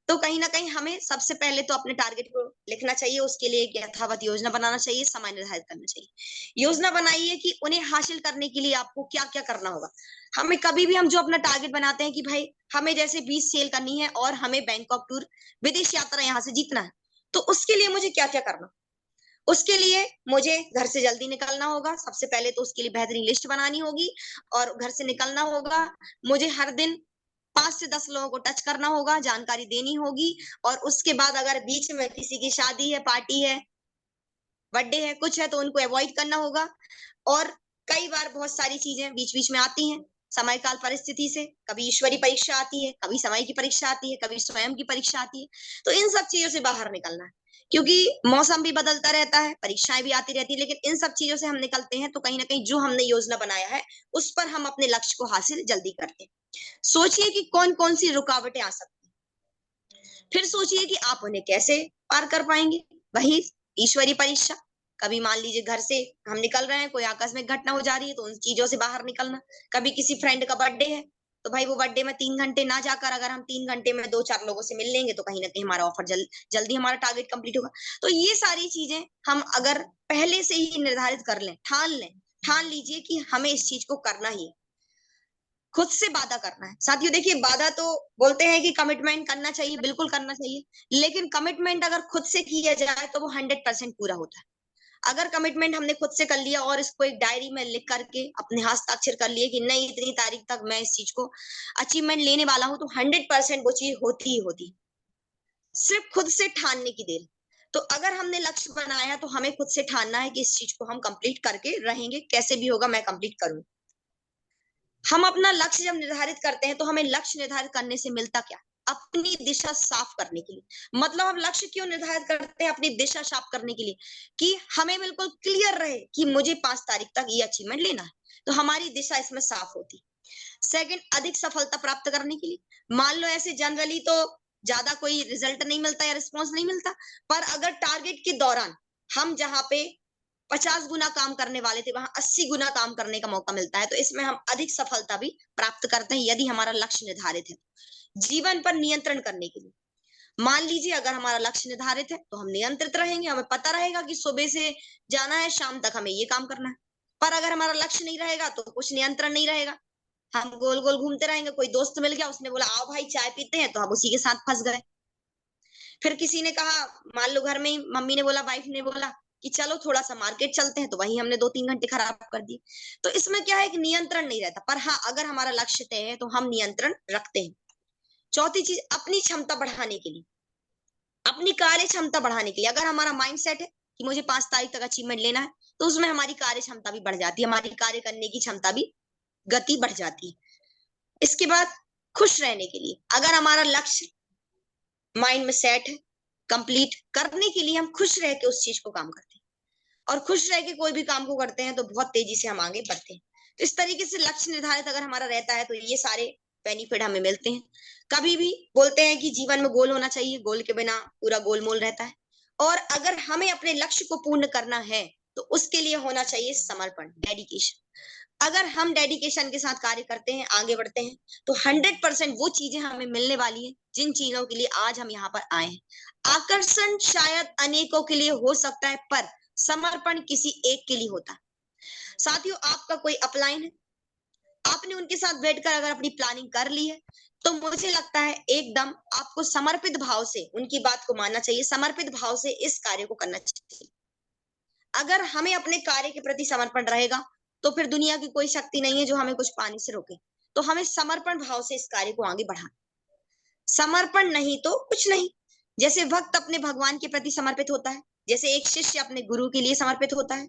तो कहीं ना कहीं हमें सबसे पहले तो अपने टारगेट को लिखना चाहिए, उसके लिए एक यथावत योजना बनाना चाहिए, समय निर्धारित करना चाहिए। योजना बनाइए कि उन्हें हासिल करने के लिए आपको क्या क्या करना होगा। हमें कभी भी हम जो अपना टारगेट बनाते हैं कि भाई हमें जैसे 20 सेल करनी है और हमें बैंकॉक टूर विदेश यात्रा यहाँ से जीतना है, तो उसके लिए मुझे क्या क्या करना। उसके लिए मुझे घर से जल्दी निकलना होगा, सबसे पहले तो उसके लिए बेहतरीन लिस्ट बनानी होगी और घर से निकलना होगा। मुझे हर दिन 5 से 10 लोगों को टच करना होगा, जानकारी देनी होगी। और उसके बाद अगर बीच में किसी की शादी है, पार्टी है, बर्थडे है, कुछ है, तो उनको अवॉइड करना होगा। और कई बार बहुत सारी चीजें बीच बीच में आती हैं समय काल परिस्थिति से, कभी ईश्वरी परीक्षा आती है, कभी समय की परीक्षा आती है, कभी स्वयं की परीक्षा आती है। तो इन सब चीजों से बाहर निकलना है, क्योंकि मौसम भी बदलता रहता है, परीक्षाएं भी आती रहती है, लेकिन इन सब चीजों से हम निकलते हैं तो कहीं ना कहीं जो हमने योजना बनाया है उस पर हम अपने लक्ष्य को हासिल जल्दी करते हैं। सोचिए कि कौन कौन सी रुकावटें आ सकती हैं, फिर सोचिए कि आप उन्हें कैसे पार कर पाएंगे। वही ईश्वरी परीक्षा, कभी मान लीजिए घर से हम निकल रहे हैं, कोई आकस्मिक घटना हो जा रही है तो उन चीजों से बाहर निकलना। कभी किसी फ्रेंड का बर्थडे है तो भाई वो बर्थडे में 3 घंटे ना जाकर अगर हम 3 घंटे में 2-4 लोगों से मिल लेंगे तो कहीं ना कहीं हमारा ऑफर जल्दी हमारा टारगेट कंप्लीट होगा। तो ये सारी चीजें हम अगर पहले से ही निर्धारित कर लें, ठान लीजिए कि हमें इस चीज को करना ही है, खुद से वादा करना है। साथियों देखिए, वादा तो बोलते हैं कि कमिटमेंट करना चाहिए, बिल्कुल करना चाहिए, लेकिन कमिटमेंट अगर खुद से किया जाए तो वो 100% पूरा होता है। अगर कमिटमेंट हमने खुद से कर लिया और इसको एक डायरी में लिख करके अपने हस्ताक्षर कर लिए कि नहीं इतनी तारीख तक मैं इस चीज को अचीवमेंट लेने वाला हूं, तो 100% वो चीज होती ही होती। सिर्फ खुद से ठानने की देर। तो अगर हमने लक्ष्य बनाया तो हमें खुद से ठानना है कि इस चीज को हम कंप्लीट करके रहेंगे, कैसे भी होगा मैं कंप्लीट करूंगा। हम अपना लक्ष्य जब निर्धारित करते हैं तो हमें लक्ष्य निर्धारित करने से मिलता क्या, अपनी दिशा साफ करने के लिए। मतलब हम लक्ष्य क्यों निर्धारित करते हैं, अपनी दिशा साफ करने के लिए, कि हमें बिल्कुल क्लियर रहे कि मुझे 5 तारीख तक ये अचीवमेंट लेना है, तो हमारी दिशा इसमें साफ होती। सेकंड, अधिक सफलता प्राप्त करने के लिए। मान लो ऐसे जनरली तो ज्यादा कोई रिजल्ट नहीं मिलता या रिस्पॉन्स नहीं मिलता, पर अगर टारगेट के दौरान हम जहाँ पे 50 गुना काम करने वाले थे वहां 80 गुना काम करने का मौका मिलता है, तो इसमें हम अधिक सफलता भी प्राप्त करते हैं यदि हमारा लक्ष्य निर्धारित है। जीवन पर नियंत्रण करने के लिए मान लीजिए अगर हमारा लक्ष्य निर्धारित है तो हम नियंत्रित रहेंगे, हमें पता रहेगा कि सुबह से जाना है, शाम तक हमें ये काम करना है। पर अगर हमारा लक्ष्य नहीं रहेगा तो कुछ नियंत्रण नहीं रहेगा, हम गोल गोल घूमते रहेंगे। कोई दोस्त मिल गया, उसने बोला आओ भाई चाय पीते हैं, तो हम उसी के साथ फंस गए। फिर किसी ने कहा, मान लो घर में ही मम्मी ने बोला, वाइफ ने बोला कि चलो थोड़ा सा मार्केट चलते हैं, तो वहीं हमने 2-3 घंटे खराब कर दिए। तो इसमें क्या है कि नियंत्रण नहीं रहता। पर हाँ, अगर हमारा लक्ष्य तय है तो हम नियंत्रण रखते हैं। चौथी चीज, अपनी क्षमता बढ़ाने के लिए, अपनी कार्य क्षमता बढ़ाने के लिए अगर हमारा माइंड सेट है कि मुझे 5 तारीख तक अचीवमेंट लेना है, तो उसमें हमारी कार्य क्षमता भी बढ़ जाती है, हमारी कार्य करने की क्षमता भी, गति बढ़ जाती है। इसके बाद खुश रहने के लिए, अगर हमारा लक्ष्य माइंड में सेट है, कंप्लीट करने के लिए हम खुश रह के उस चीज को काम करते हैं, और खुश रह के कोई भी काम को करते हैं तो बहुत तेजी से हम आगे बढ़ते हैं। तो इस तरीके से लक्ष्य निर्धारित अगर हमारा रहता है तो ये सारे बेनिफिट हमें मिलते हैं। कभी भी बोलते हैं कि जीवन में गोल होना चाहिए, गोल के बिना पूरा गोलमोल रहता है। और अगर हमें अपने लक्ष्य को पूर्ण करना है तो उसके लिए होना चाहिए समर्पण, डेडिकेशन। अगर हम डेडिकेशन के साथ कार्य करते हैं, आगे बढ़ते हैं, तो 100% वो चीजें हमें मिलने वाली हैं जिन चीजों के लिए आज हम यहाँ पर आए हैं। आकर्षण शायद अनेकों के लिए हो सकता है, पर समर्पण किसी एक के लिए होता है। साथियों, आपका कोई अपलाइन है, आपने उनके साथ बैठकर अगर अपनी प्लानिंग कर ली है, तो मुझे लगता है एकदम आपको समर्पित भाव से उनकी बात को मानना चाहिए, समर्पित भाव से इस कार्य को करना चाहिए। अगर हमें अपने कार्य के प्रति समर्पण रहेगा तो फिर दुनिया की कोई शक्ति नहीं है जो हमें कुछ पाने से रोके। तो हमें समर्पण भाव से इस कार्य को आगे बढ़ाना, समर्पण नहीं तो कुछ नहीं। जैसे भक्त अपने भगवान के प्रति समर्पित होता है, जैसे एक शिष्य अपने गुरु के लिए समर्पित होता है,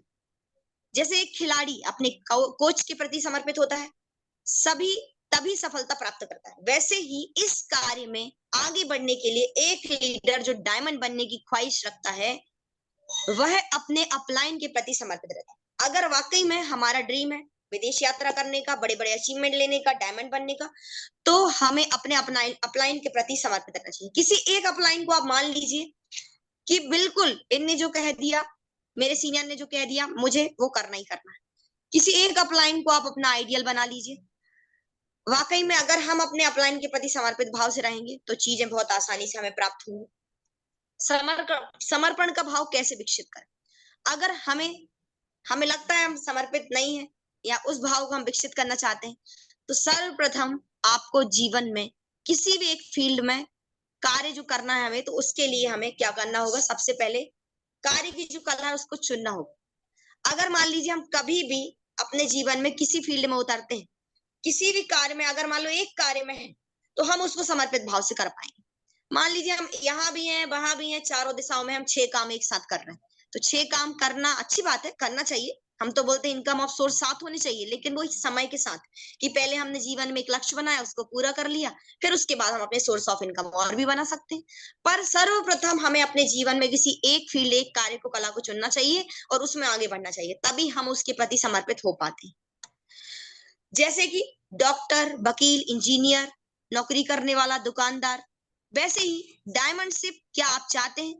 जैसे एक खिलाड़ी अपने कोच के प्रति समर्पित होता है, सभी तभी सफलता प्राप्त करता है। वैसे ही इस कार्य में आगे बढ़ने के लिए एक लीडर जो डायमंड बनने की ख्वाहिश रखता है, वह अपने अपलाइन के प्रति समर्पित रहता है। अगर वाकई में हमारा ड्रीम है विदेश यात्रा करने का, बड़े बड़े अचीवमेंट लेने का, डायमंड बनने का, तो हमें अपने अपलाइन के प्रति समर्पित रहना चाहिए। किसी एक अपलाइन को आप मान लीजिए कि बिल्कुल इनने जो कह दिया, मेरे सीनियर ने जो कह दिया, मुझे वो करना ही करना है। किसी एक अपलाइन को आप अपना आइडियल बना लीजिए। वाकई में अगर हम अपने अपलाइन के प्रति समर्पित भाव से रहेंगे तो चीजें बहुत आसानी से हमें प्राप्त होंगी। समर्पण का भाव कैसे विकसित करें? अगर हमें लगता है हम समर्पित नहीं है या उस भाव को हम विकसित करना चाहते हैं, तो सर्वप्रथम आपको जीवन में किसी भी एक फील्ड में कार्य जो करना है हमें, तो उसके लिए हमें क्या करना होगा? सबसे पहले कार्य की जो कला है उसको चुनना होगा। अगर मान लीजिए हम कभी भी अपने जीवन में किसी फील्ड में उतरते हैं, किसी भी कार्य में, अगर मान लो एक कार्य में है, तो हम उसको समर्पित भाव से कर पाएंगे। मान लीजिए हम यहाँ भी हैं, वहां भी हैं, चारों दिशाओं में हम 6 काम एक साथ कर रहे हैं, तो 6 काम करना अच्छी बात है, करना चाहिए। हम तो बोलते हैं इनकम ऑफ सोर्स 7 होने चाहिए, लेकिन वो समय के साथ, कि पहले हमने जीवन में एक लक्ष्य बनाया, उसको पूरा कर लिया, फिर उसके बाद हम अपने सोर्स ऑफ इनकम और भी बना सकते हैं। पर सर्वप्रथम हमें अपने जीवन में किसी एक फील्ड, एक कार्य को, कला को चुनना चाहिए और उसमें आगे बढ़ना चाहिए, तभी हम उसके प्रति समर्पित हो पाते हैं। जैसे कि डॉक्टर, वकील, इंजीनियर, नौकरी करने वाला, दुकानदार, वैसे ही डायमंड शिप क्या आप चाहते हैं?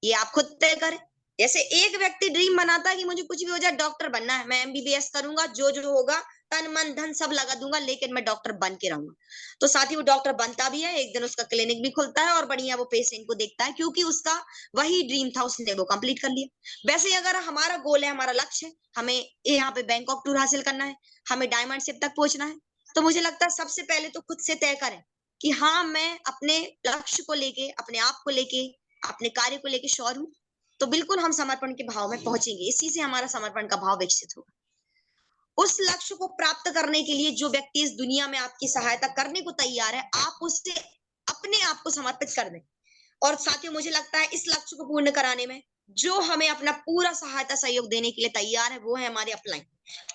ये आप खुद तय करें। जैसे एक व्यक्ति ड्रीम बनाता है कि मुझे कुछ भी हो जाए, डॉक्टर बनना है, मैं एमबीबीएस करूंगा, जो जो होगा तन मन धन सब लगा दूंगा, लेकिन मैं डॉक्टर बन के रहूंगा। तो साथ ही वो डॉक्टर बनता भी है, एक दिन उसका क्लिनिक भी खुलता है और बढ़िया वो पेशेंट को देखता है, क्योंकि उसका वही ड्रीम था, उसने वो कंप्लीट कर लिया। वैसे ही अगर हमारा गोल है, हमारा लक्ष्य है, हमें यहाँ पे बैंकॉक टूर हासिल करना है, हमें डायमंड शिप तक पहुंचना है, तो मुझे लगता है सबसे पहले तो खुद से तय करें कि हाँ, मैं अपने लक्ष्य को लेके, अपने आप को लेके, अपने कार्य को लेके श्योर हूँ, तो बिल्कुल हम समर्पण के भाव में पहुंचेंगे। इसी से हमारा समर्पण का भाव विकसित होगा। उस लक्ष्य को प्राप्त करने के लिए जो व्यक्ति इस दुनिया में आपकी सहायता करने को तैयार है, आप उससे अपने आप को समर्पित कर दें। और साथियों, मुझे लगता है इस लक्ष्य को पूर्ण कराने में जो हमें अपना पूरा सहायता सहयोग देने के लिए तैयार है, वो है हमारे अपलाइन।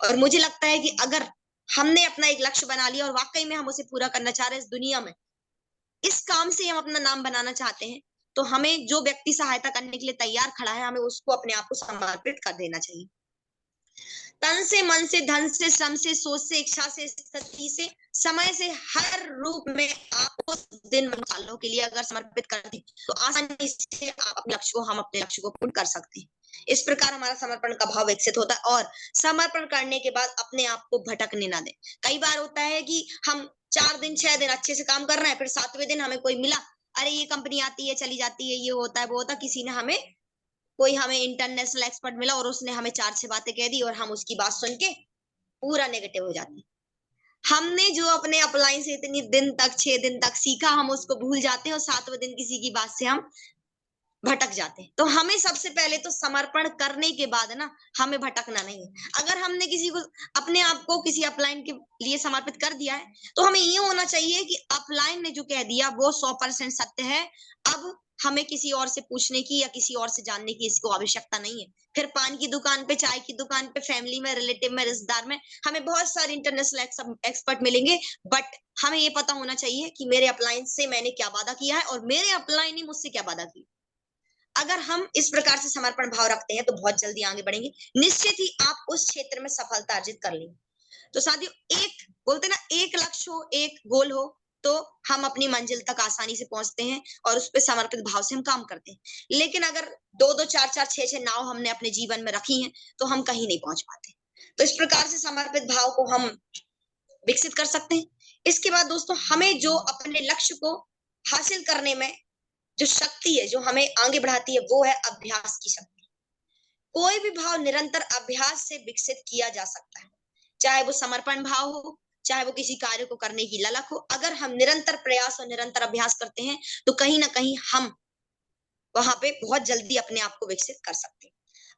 और मुझे लगता है कि अगर हमने अपना एक लक्ष्य बना लिया और वाकई में हम उसे पूरा करना चाह रहे हैं, इस दुनिया में इस काम से हम अपना नाम बनाना चाहते हैं, तो हमें जो व्यक्ति सहायता करने के लिए तैयार खड़ा है, हमें उसको अपने आप को समर्पित कर देना चाहिए। तन से, मन से, धन से, श्रम से, सोच से, इच्छा से, स्थिति से, समय से, हर रूप में आपको दिन सालों के लिए अगर समर्पित कर दें तो आसानी से आप अपने लक्ष्य को, हम अपने लक्ष्य को पूर्ण कर सकते हैं। इस प्रकार हमारा समर्पण का भाव विकसित होता है और समर्पण करने के बाद अपने आप को भटकने ना दें। कई बार होता है कि हम 4 दिन 6 दिन अच्छे से काम कर रहे हैं, फिर 7वें दिन हमें कोई मिला, अरे ये कंपनी आती है चली जाती है, ये होता है वो होता है, किसी ने कोई हमें इंटरनेशनल एक्सपर्ट मिला और उसने हमें 4-6 बातें कह दी और हम उसकी बात सुन के पूरा नेगेटिव हो जाते हैं। हमने जो अपने अपलाइन से इतनी दिन तक 6 दिन तक सीखा, हम उसको भूल जाते हैं और 7वें दिन किसी की बात से हम भटक जाते हैं। तो हमें सबसे पहले तो समर्पण करने के बाद ना हमें भटकना नहीं है। अगर हमने किसी को, अपने आप को किसी अपलाइन के लिए समर्पित कर दिया है तो हमें ये होना चाहिए कि अपलाइन ने जो कह दिया वो 100% सत्य है। अब हमें किसी और से पूछने की या किसी और से जानने की इसको आवश्यकता नहीं है। फिर पान की दुकान पे, चाय की दुकान पे, फैमिली में, रिलेटिव में, रिश्तेदार में हमें बहुत सारे इंटरनेशनल एक्सपर्ट मिलेंगे, बट हमें ये पता होना चाहिए कि मेरे अपलाइन से मैंने क्या वादा किया है और मेरे अपलाइन ने मुझसे क्या वादा की। अगर हम इस प्रकार से समर्पण भाव रखते हैं तो बहुत जल्दी आगे बढ़ेंगे, निश्चित ही आप उस क्षेत्र में सफलता अर्जित कर लेंगे। तो साथियों, एक बोलते ना, एक लक्ष्य हो, एक गोल हो तो हम अपनी मंजिल तक आसानी से पहुंचते हैं और उस पर समर्पित भाव से हम काम करते हैं। लेकिन अगर 2-2, 4-4, 6-6 नाव हमने अपने जीवन में रखी हैं तो हम कहीं नहीं पहुंच पाते। तो इस प्रकार से समर्पित भाव को हम विकसित कर सकते हैं। इसके बाद दोस्तों, हमें जो अपने लक्ष्य को हासिल करने में जो शक्ति है, जो हमें आगे बढ़ाती है, वो है अभ्यास की शक्ति। कोई भी भाव निरंतर अभ्यास से विकसित किया जा सकता है, चाहे वो समर्पण भाव हो, चाहे वो किसी कार्य को करने की ललक हो। अगर हम निरंतर प्रयास और निरंतर अभ्यास करते हैं तो कहीं ना कहीं हम वहां पे बहुत जल्दी अपने आप को विकसित कर सकते हैं।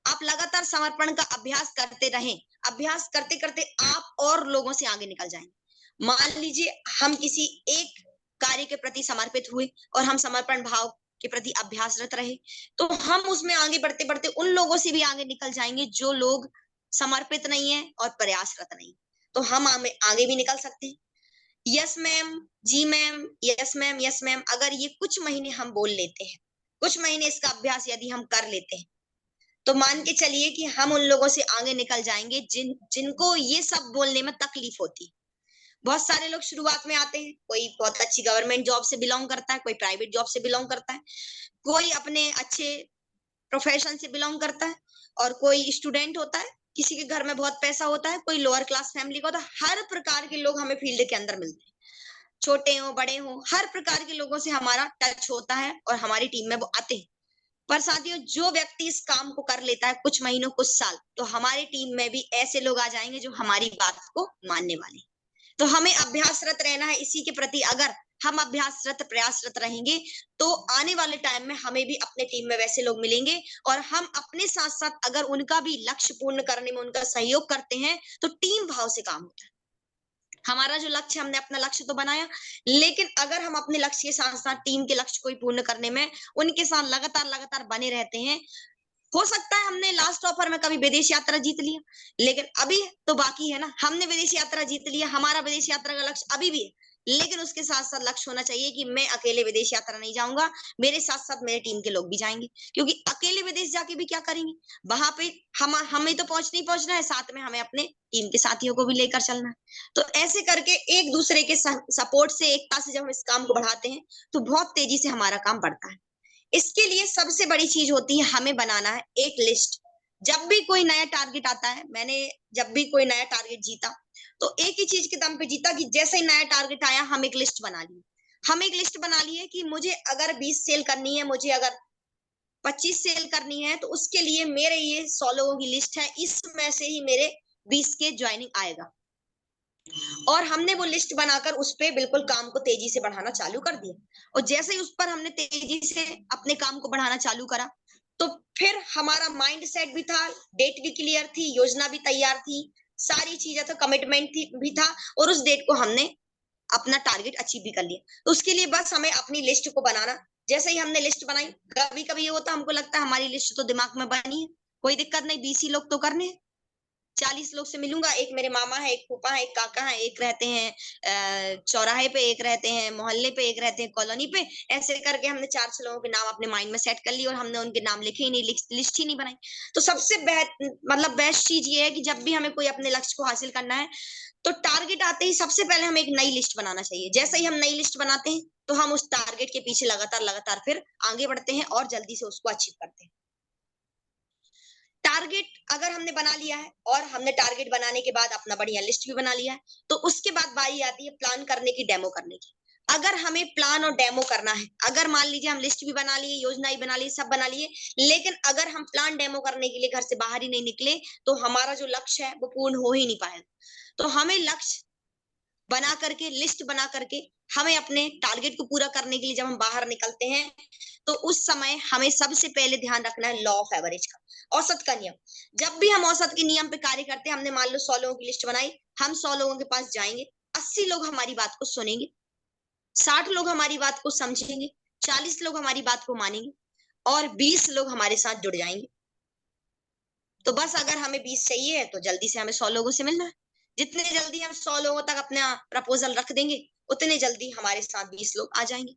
आप लगातार समर्पण का अभ्यास करते रहें, अभ्यास करते करते आप और लोगों से आगे निकल जाएंगे। मान लीजिए हम किसी एक कार्य के प्रति समर्पित हुए और हम समर्पण भाव के प्रति अभ्यासरत रहे, तो हम उसमें आगे बढ़ते बढ़ते उन लोगों से भी आगे निकल जाएंगे जो लोग समर्पित नहीं है और प्रयासरत नहीं। तो हम आगे भी निकल सकते हैं। यस मैम, जी ma'am, yes ma'am, yes ma'am, अगर ये कुछ महीने हम बोल लेते हैं, कुछ महीने इसका अभ्यास यदि हम कर लेते हैं, तो मान के चलिए कि हम उन लोगों से आगे निकल जाएंगे जिनको ये सब बोलने में तकलीफ होती। बहुत सारे लोग शुरुआत में आते हैं, कोई बहुत अच्छी गवर्नमेंट जॉब से बिलोंग करता है, कोई प्राइवेट जॉब से बिलोंग करता है, कोई अपने अच्छे प्रोफेशन से बिलोंग करता है और कोई स्टूडेंट होता है, किसी के घर में बहुत पैसा होता है, कोई लोअर क्लास फैमिली का होता है। हर प्रकार के लोग हमें फील्ड के अंदर मिलते हैं, छोटे हो बड़े हो, हर प्रकार के लोगों से हमारा टच होता है और हमारी टीम में वो आते हैं। पर साथियों, जो व्यक्ति इस काम को कर लेता है कुछ महीनों, कुछ साल, तो हमारी टीम में भी ऐसे लोग आ जाएंगे जो हमारी बात को मानने वाले। तो हमें अभ्यासरत रहना है इसी के प्रति। अगर हम अभ्यासरत प्रयासरत रहेंगे तो आने वाले टाइम में हमें भी अपने टीम में वैसे लोग मिलेंगे और हम अपने साथ साथ अगर उनका भी लक्ष्य पूर्ण करने में उनका सहयोग करते हैं तो टीम भाव से काम होता है। हमारा जो लक्ष्य, हमने अपना लक्ष्य तो बनाया, लेकिन अगर हम अपने लक्ष्य के साथ साथ टीम के लक्ष्य को भी पूर्ण करने में उनके साथ लगातार लगातार बने रहते हैं, हो सकता है हमने लास्ट ऑफर में कभी विदेश यात्रा जीत लिया, लेकिन अभी तो बाकी है ना। हमने विदेश यात्रा जीत लिया, हमारा विदेश यात्रा का लक्ष्य अभी भी है, लेकिन उसके साथ साथ लक्ष्य होना चाहिए कि मैं अकेले विदेश यात्रा नहीं जाऊंगा, मेरे साथ साथ मेरे टीम के लोग भी जाएंगे। क्योंकि अकेले विदेश जाके भी क्या करेंगे, वहां पे हमें तो पहुंचना है, साथ में हमें अपने टीम के साथियों को भी लेकर चलना है। तो ऐसे करके एक दूसरे के सपोर्ट से, एकता से जब हम इस काम को बढ़ाते हैं तो बहुत तेजी से हमारा काम बढ़ता है। इसके लिए सबसे बड़ी चीज होती है, हमें बनाना है एक लिस्ट। जब भी कोई नया टारगेट आता है, मैंने जब भी कोई नया टारगेट जीता तो एक ही चीज के दम पे जीता कि जैसे ही नया टारगेट आया हम एक लिस्ट बना ली। हम एक लिस्ट बना ली है कि मुझे अगर 20 सेल करनी है, मुझे अगर 25 सेल करनी है, तो उसके लिए मेरे ये 100 लोगों की लिस्ट है, इसमें से ही मेरे 20 के ज्वाइनिंग आएगा। और हमने वो लिस्ट बनाकर उस पे बिल्कुल काम को तेजी से बढ़ाना चालू कर दिया। और जैसे ही उस पर हमने तेजी से अपने काम को बढ़ाना चालू करा तो फिर हमारा माइंड सेट भी था, डेट भी क्लियर थी, योजना भी तैयार थी, सारी चीजें तो कमिटमेंट भी था और उस डेट को हमने अपना टारगेट अचीव भी कर लिया। तो उसके लिए बस हमें अपनी लिस्ट को बनाना। जैसे ही हमने लिस्ट बनाई, कभी कभी ये होता है हमको लगता है हमारी लिस्ट तो दिमाग में बनी है, कोई दिक्कत नहीं, 20 ही लोग तो करने हैं, 40 लोग से मिलूंगा, एक मेरे मामा है, एक फूफा है, एक काका है, एक रहते हैं चौराहे पे, एक रहते हैं मोहल्ले पे, एक रहते हैं कॉलोनी पे। ऐसे करके हमने 4 लोगों के नाम अपने माइंड में सेट कर लिए और हमने उनके नाम लिखे ही नहीं, लिस्ट ही नहीं बनाई। तो सबसे बेस्ट चीज ये है कि जब भी हमें कोई अपने लक्ष्य को हासिल करना है तो टारगेट आते ही सबसे पहले हमें एक नई लिस्ट बनाना चाहिए। जैसे ही हम नई लिस्ट बनाते हैं तो हम उस टारगेट के पीछे लगातार फिर आगे बढ़ते हैं और जल्दी से उसको अचीव करते हैं। टारगेट अगर हमने बना लिया है और हमने टारगेट बनाने के बाद अपना बढ़िया लिस्ट भी बना लिया है, तो उसके बाद बारी आती है प्लान करने की, डेमो करने की। अगर हमें प्लान और डेमो करना है, अगर मान लीजिए हम लिस्ट भी बना लिए, योजना भी बना ली, सब बना लिए, लेकिन अगर हम प्लान डेमो करने के लिए घर से बाहर ही नहीं निकले तो हमारा जो लक्ष्य है वो पूर्ण हो ही नहीं पाएगा। तो हमें लक्ष्य बना करके, लिस्ट बना करके, हमें अपने टारगेट को पूरा करने के लिए जब हम बाहर निकलते हैं तो उस समय हमें सबसे पहले ध्यान रखना है लॉ ऑफ एवरेज का, औसत का नियम। जब भी हम औसत के नियम पे कार्य करते हैं, हमने मान लो 100 लोगों की लिस्ट बनाई, हम 100 लोगों के पास जाएंगे, 80 लोग हमारी बात को सुनेंगे, 60 लोग हमारी बात को समझेंगे, 40 लोग हमारी बात को मानेंगे और 20 लोग हमारे साथ जुड़ जाएंगे। तो बस अगर हमें 20 चाहिए है तो जल्दी से हमें 100 लोगों से मिलना है। जितने जल्दी हम 100 लोगों तक अपना प्रपोजल रख देंगे उतने जल्दी हमारे साथ 20 लोग आ जाएंगे।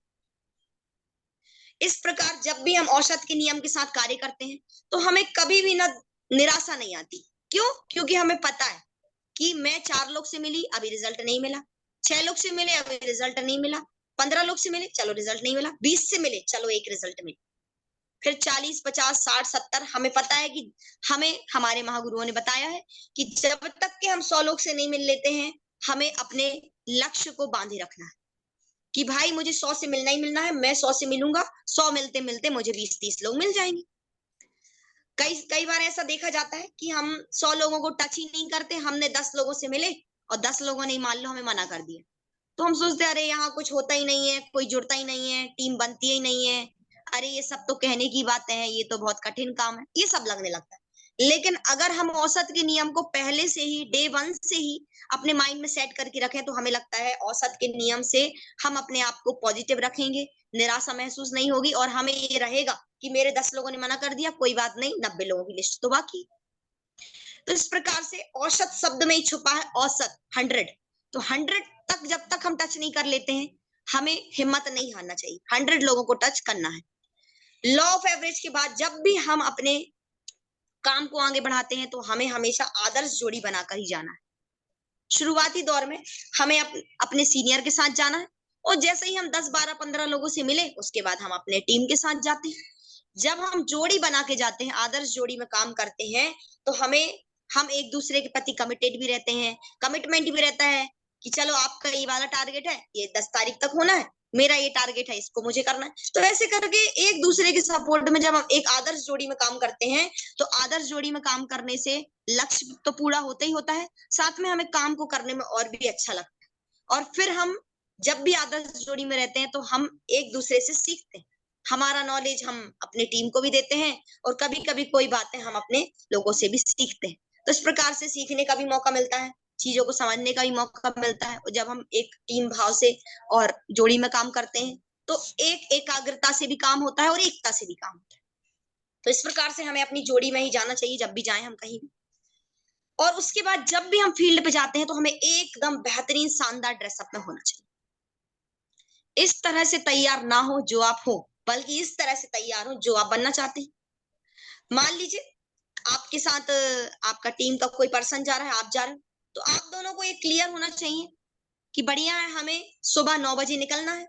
इस प्रकार जब भी हम औसत के नियम के साथ कार्य करते हैं तो हमें कभी भी निराशा नहीं आती। क्यों? क्योंकि हमें पता है कि मैं 4 लोग से मिली, अभी रिजल्ट नहीं मिला, 6 लोग से मिले, अभी रिजल्ट नहीं मिला, 15 लोग से मिले, चलो रिजल्ट नहीं मिला, 20 से मिले, चलो एक रिजल्ट मिला, फिर 40, 50, 60, 70। हमें पता है कि हमें हमारे महागुरुओं ने बताया है कि जब तक के हम 100 लोग से नहीं मिल लेते हैं, हमें अपने लक्ष्य को बांधे रखना है कि भाई मुझे 100 से मिलना ही मिलना है, मैं 100 से मिलूंगा, 100 मिलते मिलते मुझे 20-30 लोग मिल जाएंगे। कई बार ऐसा देखा जाता है कि हम 100 लोगों को टच ही नहीं करते, हमने 10 लोगों से मिले और 10 लोगों ने मान लो हमें मना कर दिया, तो हम सोचते अरे यहाँ कुछ होता ही नहीं है, कोई जुड़ता ही नहीं है, टीम बनती ही नहीं है, अरे ये सब तो कहने की बातें हैं, ये तो बहुत कठिन काम है, ये सब लगने लगता है। लेकिन अगर हम औसत के नियम को पहले से ही, डे 1 से ही अपने माइंड में सेट करके रखें तो हमें लगता है औसत के नियम से हम अपने आप को पॉजिटिव रखेंगे, निराशा महसूस नहीं होगी और हमें ये रहेगा कि मेरे 10 लोगों ने मना कर दिया, कोई बात नहीं, 90 लोगों की लिस्ट तो बाकी। तो इस प्रकार से औसत शब्द में ही छुपा है औसत, 100। तो 100 तक जब तक हम टच नहीं कर लेते हैं, हमें हिम्मत नहीं हारना चाहिए, 100 लोगों को टच करना है। लॉ ऑफ एवरेज के बाद जब भी हम अपने काम को आगे बढ़ाते हैं तो हमें हमेशा आदर्श जोड़ी बनाकर ही जाना है। शुरुआती दौर में हमें अपने सीनियर के साथ जाना है और जैसे ही हम 10, 12, 15 लोगों से मिले उसके बाद हम अपने टीम के साथ जाते हैं। जब हम जोड़ी बना के जाते हैं, आदर्श जोड़ी में काम करते हैं, तो हम एक दूसरे के प्रति कमिटेड भी रहते हैं, कमिटमेंट भी रहता है कि चलो आपका ये वाला टारगेट है, ये 10 तारीख तक होना है, मेरा ये टारगेट है, इसको मुझे करना है। तो ऐसे करके एक दूसरे के सपोर्ट में जब हम एक आदर्श जोड़ी में काम करते हैं तो आदर्श जोड़ी में काम करने से लक्ष्य तो पूरा होता ही होता है, साथ में हमें काम को करने में और भी अच्छा लगता है। और फिर हम जब भी आदर्श जोड़ी में रहते हैं तो हम एक दूसरे से सीखते हैं, हमारा नॉलेज हम अपने टीम को भी देते हैं और कभी कभी कोई बातें हम अपने लोगों से भी सीखते हैं। तो इस प्रकार से सीखने का भी मौका मिलता है, चीजों को समझने का भी मौका मिलता है। और जब हम एक टीम भाव से और जोड़ी में काम करते हैं तो एक एकाग्रता से भी काम होता है और एकता से भी काम होता है। तो इस प्रकार से हमें अपनी जोड़ी में ही जाना चाहिए जब भी जाएं हम कहीं भी। और उसके बाद जब भी हम फील्ड पे जाते हैं तो हमें एकदम बेहतरीन शानदार ड्रेसअप में होना चाहिए। इस तरह से तैयार ना हो जो आप हो, बल्कि इस तरह से तैयार हो जो आप बनना चाहते हैं। मान लीजिए आपके साथ आपका टीम का कोई पर्सन जा रहा है, आप जा रहे हो, तो आप दोनों को ये क्लियर होना चाहिए कि बढ़िया है, हमें सुबह 9 बजे निकलना है,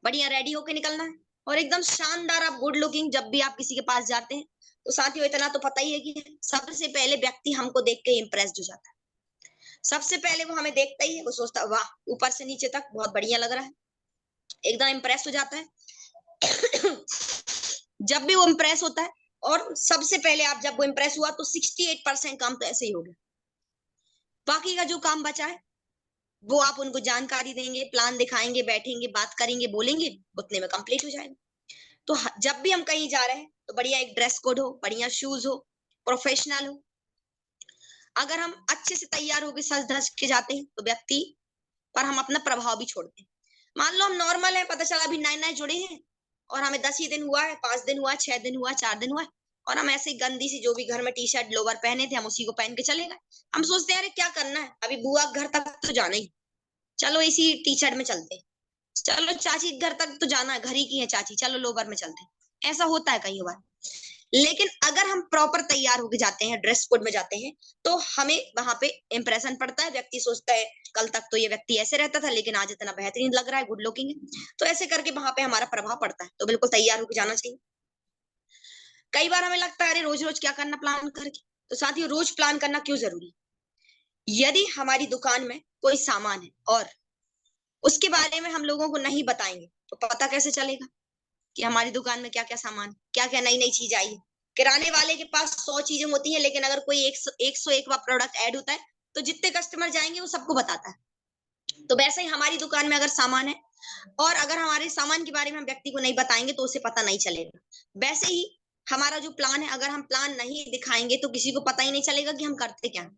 बढ़िया रेडी होके निकलना है और एकदम शानदार आप गुड लुकिंग। जब भी आप किसी के पास जाते हैं तो साथियों इतना तो पता ही है कि सबसे पहले व्यक्ति हमको देख के इम्प्रेस्ड हो जाता है। सबसे पहले वो हमें देखता ही है, वो सोचता है वाह, ऊपर से नीचे तक बहुत बढ़िया लग रहा है, एकदम इम्प्रेस हो जाता है। जब भी वो इम्प्रेस होता है और सबसे पहले आप जब वो इम्प्रेस हुआ तो 68% काम तो ऐसे ही हो गया। बाकी का जो काम बचा है वो आप उनको जानकारी देंगे, प्लान दिखाएंगे, बैठेंगे, बात करेंगे, बोलेंगे, उतने में कंप्लीट हो जाएगा। तो जब भी हम कहीं जा रहे हैं तो बढ़िया एक ड्रेस कोड हो, बढ़िया शूज हो, प्रोफेशनल हो। अगर हम अच्छे से तैयार होकर सज धज के जाते हैं तो व्यक्ति पर हम अपना प्रभाव भी छोड़ते हैं। मान लो हम नॉर्मल है, पता चला अभी नए नए जुड़े हैं और हमें 10 ही दिन हुआ है, 5 दिन हुआ, 6 दिन हुआ, 4 दिन हुआ, और हम ऐसे गंदी सी जो भी घर में टी शर्ट लोवर पहने थे हम उसी को पहन के चले गए। हम सोचते हैं अरे क्या करना है, अभी बुआ के घर तक तो जाना ही, चलो इसी टी शर्ट में चलते हैं। चलो चाची के घर तक तो जाना है, घर ही की है चाची, चलो लोवर में चलते हैं। ऐसा होता है कई बार। लेकिन अगर हम प्रॉपर तैयार होके जाते हैं, ड्रेस कोड में जाते हैं, तो हमें वहां पे इंप्रेशन पड़ता है। व्यक्ति सोचता है कल तक तो ये व्यक्ति ऐसे रहता था लेकिन आज इतना बेहतरीन लग रहा है, गुड लुकिंग है। तो ऐसे करके वहां पे हमारा प्रभाव पड़ता है। तो बिल्कुल तैयार होके जाना चाहिए। कई बार हमें लगता है अरे रोज रोज क्या करना प्लान करके। तो साथियों, रोज प्लान करना क्यों जरूरी है? यदि हमारी दुकान में कोई सामान है और उसके बारे में हम लोगों को नहीं बताएंगे तो पता कैसे चलेगा कि हमारी दुकान में क्या क्या सामान, क्या क्या नई नई चीज आई है। किराने वाले के पास 100 चीजें होती है, लेकिन अगर कोई 101वां प्रोडक्ट ऐड होता है तो जितने कस्टमर जाएंगे वो सबको बताता है। तो वैसे ही हमारी दुकान में अगर सामान है और अगर हमारे सामान के बारे में हम व्यक्ति को नहीं बताएंगे तो उसे पता नहीं चलेगा। वैसे ही हमारा जो प्लान है, अगर हम प्लान नहीं दिखाएंगे तो किसी को पता ही नहीं चलेगा कि हम करते क्या हैं।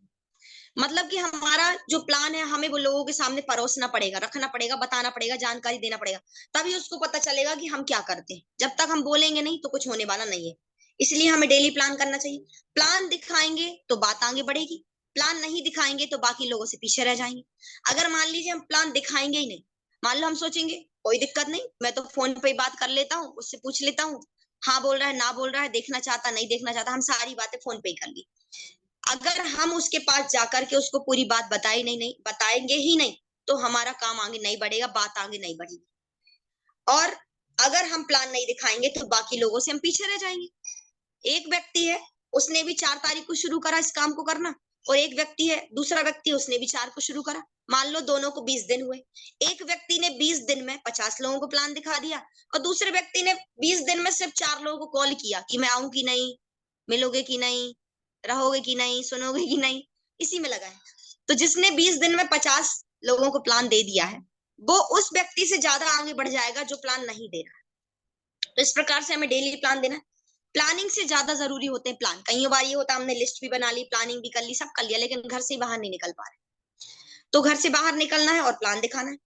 मतलब कि हमारा जो प्लान है हमें वो लोगों के सामने परोसना पड़ेगा, रखना पड़ेगा, बताना पड़ेगा, जानकारी देना पड़ेगा, तभी उसको पता चलेगा कि हम क्या करते हैं। जब तक हम बोलेंगे नहीं तो कुछ होने वाला नहीं है। इसलिए हमें डेली प्लान करना चाहिए। प्लान दिखाएंगे तो बात आगे बढ़ेगी, प्लान नहीं दिखाएंगे तो बाकी लोगों से पीछे रह जाएंगे। अगर मान लीजिए हम प्लान दिखाएंगे ही नहीं, मान लो हम सोचेंगे कोई दिक्कत नहीं, मैं तो फोन पे ही बात कर लेता हूँ, उससे पूछ लेता हूँ, हाँ बोल रहा है ना बोल रहा है, देखना चाहता नहीं देखना चाहता, हम सारी बातें फोन पे ही कर ली। अगर हम उसके पास जाकर के उसको पूरी बात बताएंगे ही नहीं तो हमारा काम आगे नहीं बढ़ेगा, बात आगे नहीं बढ़ेगी। और अगर हम प्लान नहीं दिखाएंगे तो बाकी लोगों से हम पीछे रह जाएंगे। एक व्यक्ति है, उसने भी 4 तारीख को शुरू करा इस काम को करना, और एक व्यक्ति है, दूसरा व्यक्ति, उसने भी 4 को शुरू करा। मान लो दोनों को 20 दिन हुए। एक व्यक्ति ने 20 दिन में 50 लोगों को प्लान दिखा दिया और दूसरे व्यक्ति ने 20 दिन में सिर्फ 4 लोगों को कॉल किया कि मैं आऊं कि नहीं, मिलोगे कि नहीं, रहोगे कि नहीं, सुनोगे कि नहीं, इसी में लगा है। तो जिसने 20 दिन में 50 लोगों को प्लान दे दिया है वो उस व्यक्ति से ज्यादा आगे बढ़ जाएगा जो प्लान नहीं दे रहा है। तो इस प्रकार से हमें डेली प्लान देना है। प्लानिंग से ज्यादा जरूरी होते हैं प्लान। कई बार ये होता है हमने लिस्ट भी बना ली, प्लानिंग भी कर ली, सब कर लिया, लेकिन घर से बाहर नहीं निकल पा रहे। तो घर से बाहर निकलना है और प्लान दिखाना है।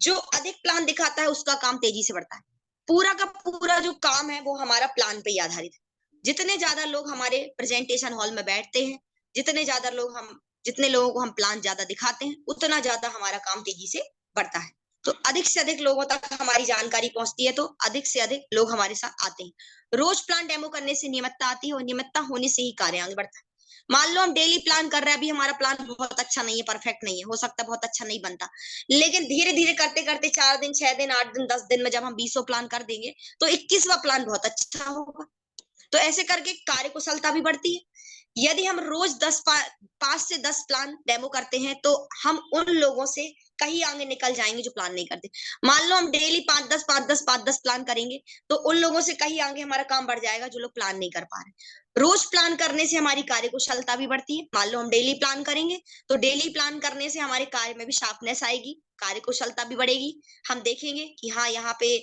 जो अधिक प्लान दिखाता है उसका काम तेजी से बढ़ता है। पूरा का पूरा जो काम है वो हमारा प्लान पे ही आधारित है। जितने ज्यादा लोग हमारे प्रेजेंटेशन हॉल में बैठते हैं, जितने लोगों को हम प्लान ज्यादा दिखाते हैं, उतना ज्यादा हमारा काम तेजी से बढ़ता है। तो अधिक से अधिक लोगों तक हमारी जानकारी पहुंचती है तो अधिक से अधिक लोग हमारे साथ आते हैं। रोज प्लान डेमो करने से नियमितता आती है और नियमितता होने से ही कार्य आगे बढ़ता है। मान लो हम डेली प्लान कर रहे हैं, अभी हमारा प्लान बहुत अच्छा नहीं है, परफेक्ट नहीं है, हो सकता है बहुत अच्छा नहीं बनता, लेकिन धीरे धीरे करते करते 4 दिन, 6 दिन, 8 दिन, 10 दिन में जब हम 20 प्लान कर देंगे तो 21वां प्लान बहुत अच्छा होगा। तो ऐसे करके कार्य कुशलता भी बढ़ती है। यदि हम रोज 5 से 10 प्लान डेमो करते हैं तो हम उन लोगों से कहीं आगे निकल जाएंगे जो प्लान नहीं करते। मान लो हम डेली 5-10 प्लान करेंगे तो उन लोगों से कहीं आगे हमारा काम बढ़ जाएगा जो लोग प्लान नहीं कर पा रहे। रोज प्लान करने से हमारी कार्य कुशलता भी बढ़ती है। मान लो हम डेली प्लान करेंगे तो डेली प्लान करने से हमारे कार्य में भी शार्पनेस आएगी, कार्य कुशलता भी बढ़ेगी। हम देखेंगे कि हाँ यहाँ पे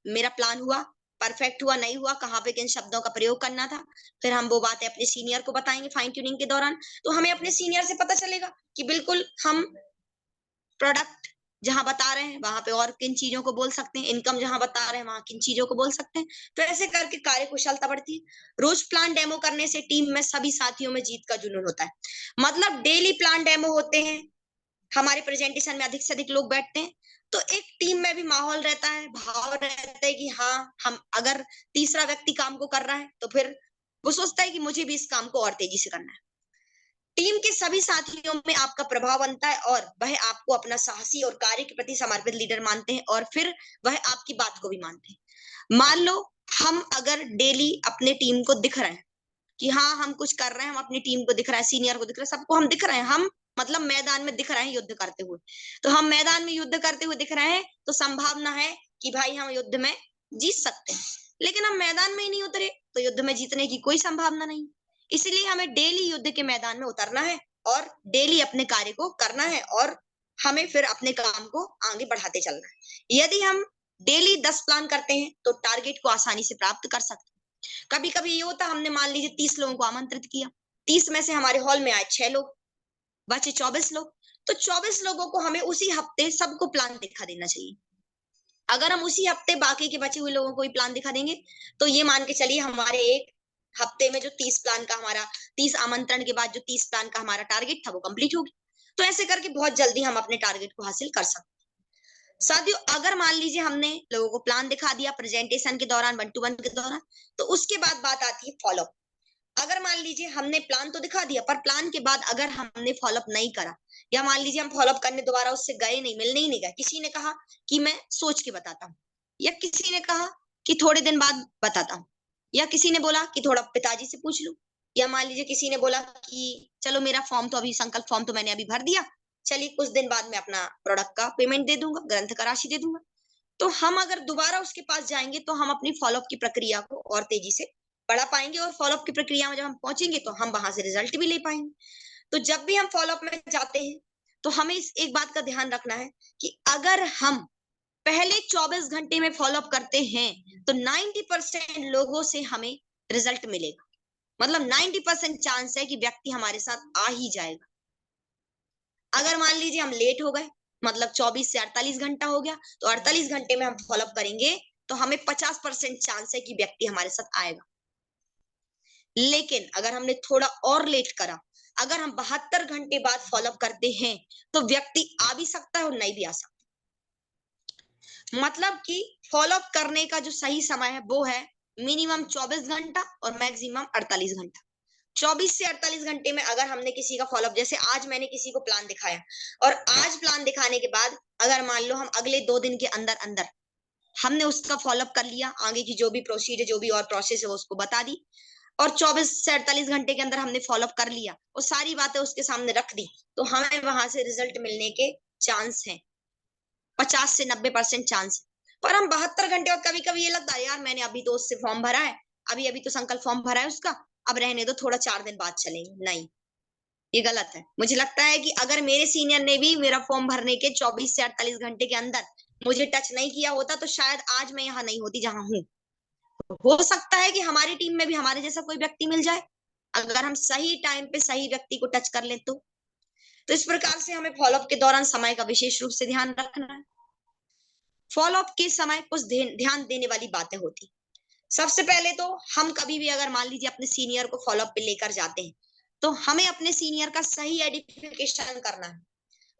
मेरा प्लान हुआ, परफेक्ट हुआ, नहीं हुआ, कहाँ पे किन शब्दों का प्रयोग करना था। फिर हम वो बातें अपने सीनियर को बताएंगे फाइन ट्यूनिंग के दौरान। तो हमें अपने सीनियर से पता चलेगा कि बिल्कुल हम प्रोडक्ट जहां बता रहे हैं वहां पे और किन चीजों को बोल सकते हैं, इनकम जहां बता रहे हैं वहां किन चीजों को बोल सकते हैं। तो ऐसे करके कार्य कुशलता बढ़ती है। रोज प्लान डेमो करने से टीम में सभी साथियों में जीत का जुनून होता है। मतलब डेली प्लान डेमो होते हैं, हमारे प्रेजेंटेशन में अधिक से अधिक लोग बैठते हैं तो एक टीम में भी माहौल रहता है, भाव रहता है कि हाँ, हम अगर तीसरा व्यक्ति काम को कर रहा है तो फिर वो सोचता है कि मुझे भी इस काम को और तेजी से करना है। टीम के सभी साथियों में आपका प्रभाव बनता है और वह आपको अपना साहसी और कार्य के प्रति समर्पित लीडर मानते हैं और फिर वह आपकी बात को भी मानते हैं। मान लो हम अगर डेली अपने टीम को दिख रहे हैं कि हाँ हम कुछ कर रहे हैं, हम अपनी टीम को दिख रहा है, सीनियर को दिख रहा है, सबको हम दिख रहे हैं, हम मतलब मैदान में दिख रहे हैं युद्ध करते हुए। तो हम मैदान में युद्ध करते हुए दिख रहे हैं तो संभावना है कि भाई हम युद्ध में जीत सकते हैं। लेकिन हम मैदान में ही नहीं उतरे तो युद्ध में जीतने की कोई संभावना नहीं। इसलिए हमें डेली युद्ध के मैदान में उतरना है और डेली अपने कार्य को करना है और हमें फिर अपने काम को आगे बढ़ाते चलना है। यदि हम डेली 10 प्लान करते हैं तो टारगेट को आसानी से प्राप्त कर सकते हैं। कभी कभी ये होता, हमने मान लीजिए 30 लोगों को आमंत्रित किया, 30 में से हमारे हॉल में आए 6 लोग, बचे 24 लोग। तो 24 लोगों को हमें उसी हफ्ते सबको प्लान दिखा देना चाहिए। अगर हम उसी हफ्ते बाकी के बचे हुए लोगों को भी प्लान दिखा देंगे तो ये मान के चलिए हमारे एक हफ्ते में जो 30 प्लान का हमारा 30 आमंत्रण के बाद जो 30 प्लान का हमारा टारगेट था वो कंप्लीट हो गया। तो ऐसे करके बहुत जल्दी हम अपने टारगेट को हासिल कर सकते हैं। साथियों, अगर मान लीजिए हमने लोगों को प्लान दिखा दिया प्रेजेंटेशन के दौरान, 1-to-1 के दौरान, तो उसके बाद बात आती है फॉलोअप। अगर मान लीजिए हमने प्लान तो दिखा दिया, पर प्लान के बाद अगर हमने फॉलोअप नहीं करा, या मान लीजिए हम फॉलोअप करने दोबारा उससे गए नहीं, मिलने ही नहीं गए, किसी ने कहा कि मैं सोच के बताता हूँ, या किसी ने कहा कि थोड़े दिन बाद बताता हूँ, या किसी ने बोला कि थोड़ा पिताजी से पूछ लूं, या मान लीजिए किसी ने बोला कि चलो मेरा फॉर्म तो अभी, संकल्प फॉर्म तो मैंने अभी भर दिया, चलिए कुछ दिन बाद मैं अपना प्रोडक्ट का पेमेंट दे दूंगा, ग्रंथ का राशि दे दूंगा। तो हम अगर दोबारा उसके पास जाएंगे तो हम अपनी फॉलोअप की प्रक्रिया को और तेजी से बढ़ा पाएंगे, और फॉलोअप की प्रक्रिया में जब हम पहुंचेंगे तो हम वहां से रिजल्ट भी ले पाएंगे। तो जब भी हम फॉलोअप में जाते हैं तो हमें इस एक बात का ध्यान रखना है कि अगर हम पहले 24 घंटे में फॉलोअप करते हैं तो 90% लोगों से हमें रिजल्ट मिलेगा। मतलब 90% चांस है कि व्यक्ति हमारे साथ आ ही जाएगा। अगर मान लीजिए हम लेट हो गए, मतलब 24 से 48 घंटा हो गया, तो 48 घंटे में हम फॉलोअप करेंगे तो हमें 50% चांस है कि व्यक्ति हमारे साथ आएगा। लेकिन अगर हमने थोड़ा और लेट करा, अगर हम 72 घंटे बाद फॉलोअप करते हैं तो व्यक्ति आ भी सकता है और नहीं भी आ सकता। मतलब कि फॉलोअप करने का जो सही समय है वो है मिनिमम 24 घंटा और मैक्सिमम 48 घंटा। 24 से 48 घंटे में अगर हमने किसी का फॉलोअप, जैसे आज मैंने किसी को प्लान दिखाया, और आज प्लान दिखाने के बाद अगर मान लो हम अगले 2 दिन के अंदर अंदर हमने उसका फॉलोअप कर लिया, आगे की जो भी प्रोसीजर, जो भी और प्रोसेस है वो उसको बता दी, और 24 से 48 घंटे के अंदर हमने फॉलोअप कर लिया और सारी बातें उसके सामने रख दी, तो हमें वहां से रिजल्ट मिलने के चांस हैं 50 से 90% चांस। पर हम 72 घंटे बाद कभी कभी ये लगता है यार मैंने अभी तो उससे फॉर्म भरा है, अभी अभी तो संकल्प फॉर्म भरा है उसका, अब रहने दो, थोड़ा 4 दिन बाद चलेंगे। नहीं, ये गलत है। मुझे लगता है कि अगर मेरे सीनियर ने भी मेरा फॉर्म भरने के 24 से 48 घंटे के अंदर मुझे टच नहीं किया होता तो शायद आज मैं यहाँ नहीं होती जहां हूँ। हो सकता है कि हमारी टीम में भी हमारे जैसा कोई व्यक्ति मिल जाए, अगर हम सही टाइम पे सही व्यक्ति को टच कर ले तो इस प्रकार से हमें फॉलोअप के दौरान समय का विशेष रूप से ध्यान रखना है। फॉलोअप के समय कुछ ध्यान देने वाली बातें होती। सबसे पहले तो हम कभी भी अगर मान लीजिए अपने सीनियर को फॉलोअप पे लेकर जाते हैं तो हमें अपने सीनियर का सही आइडेंटिफिकेशन करना है।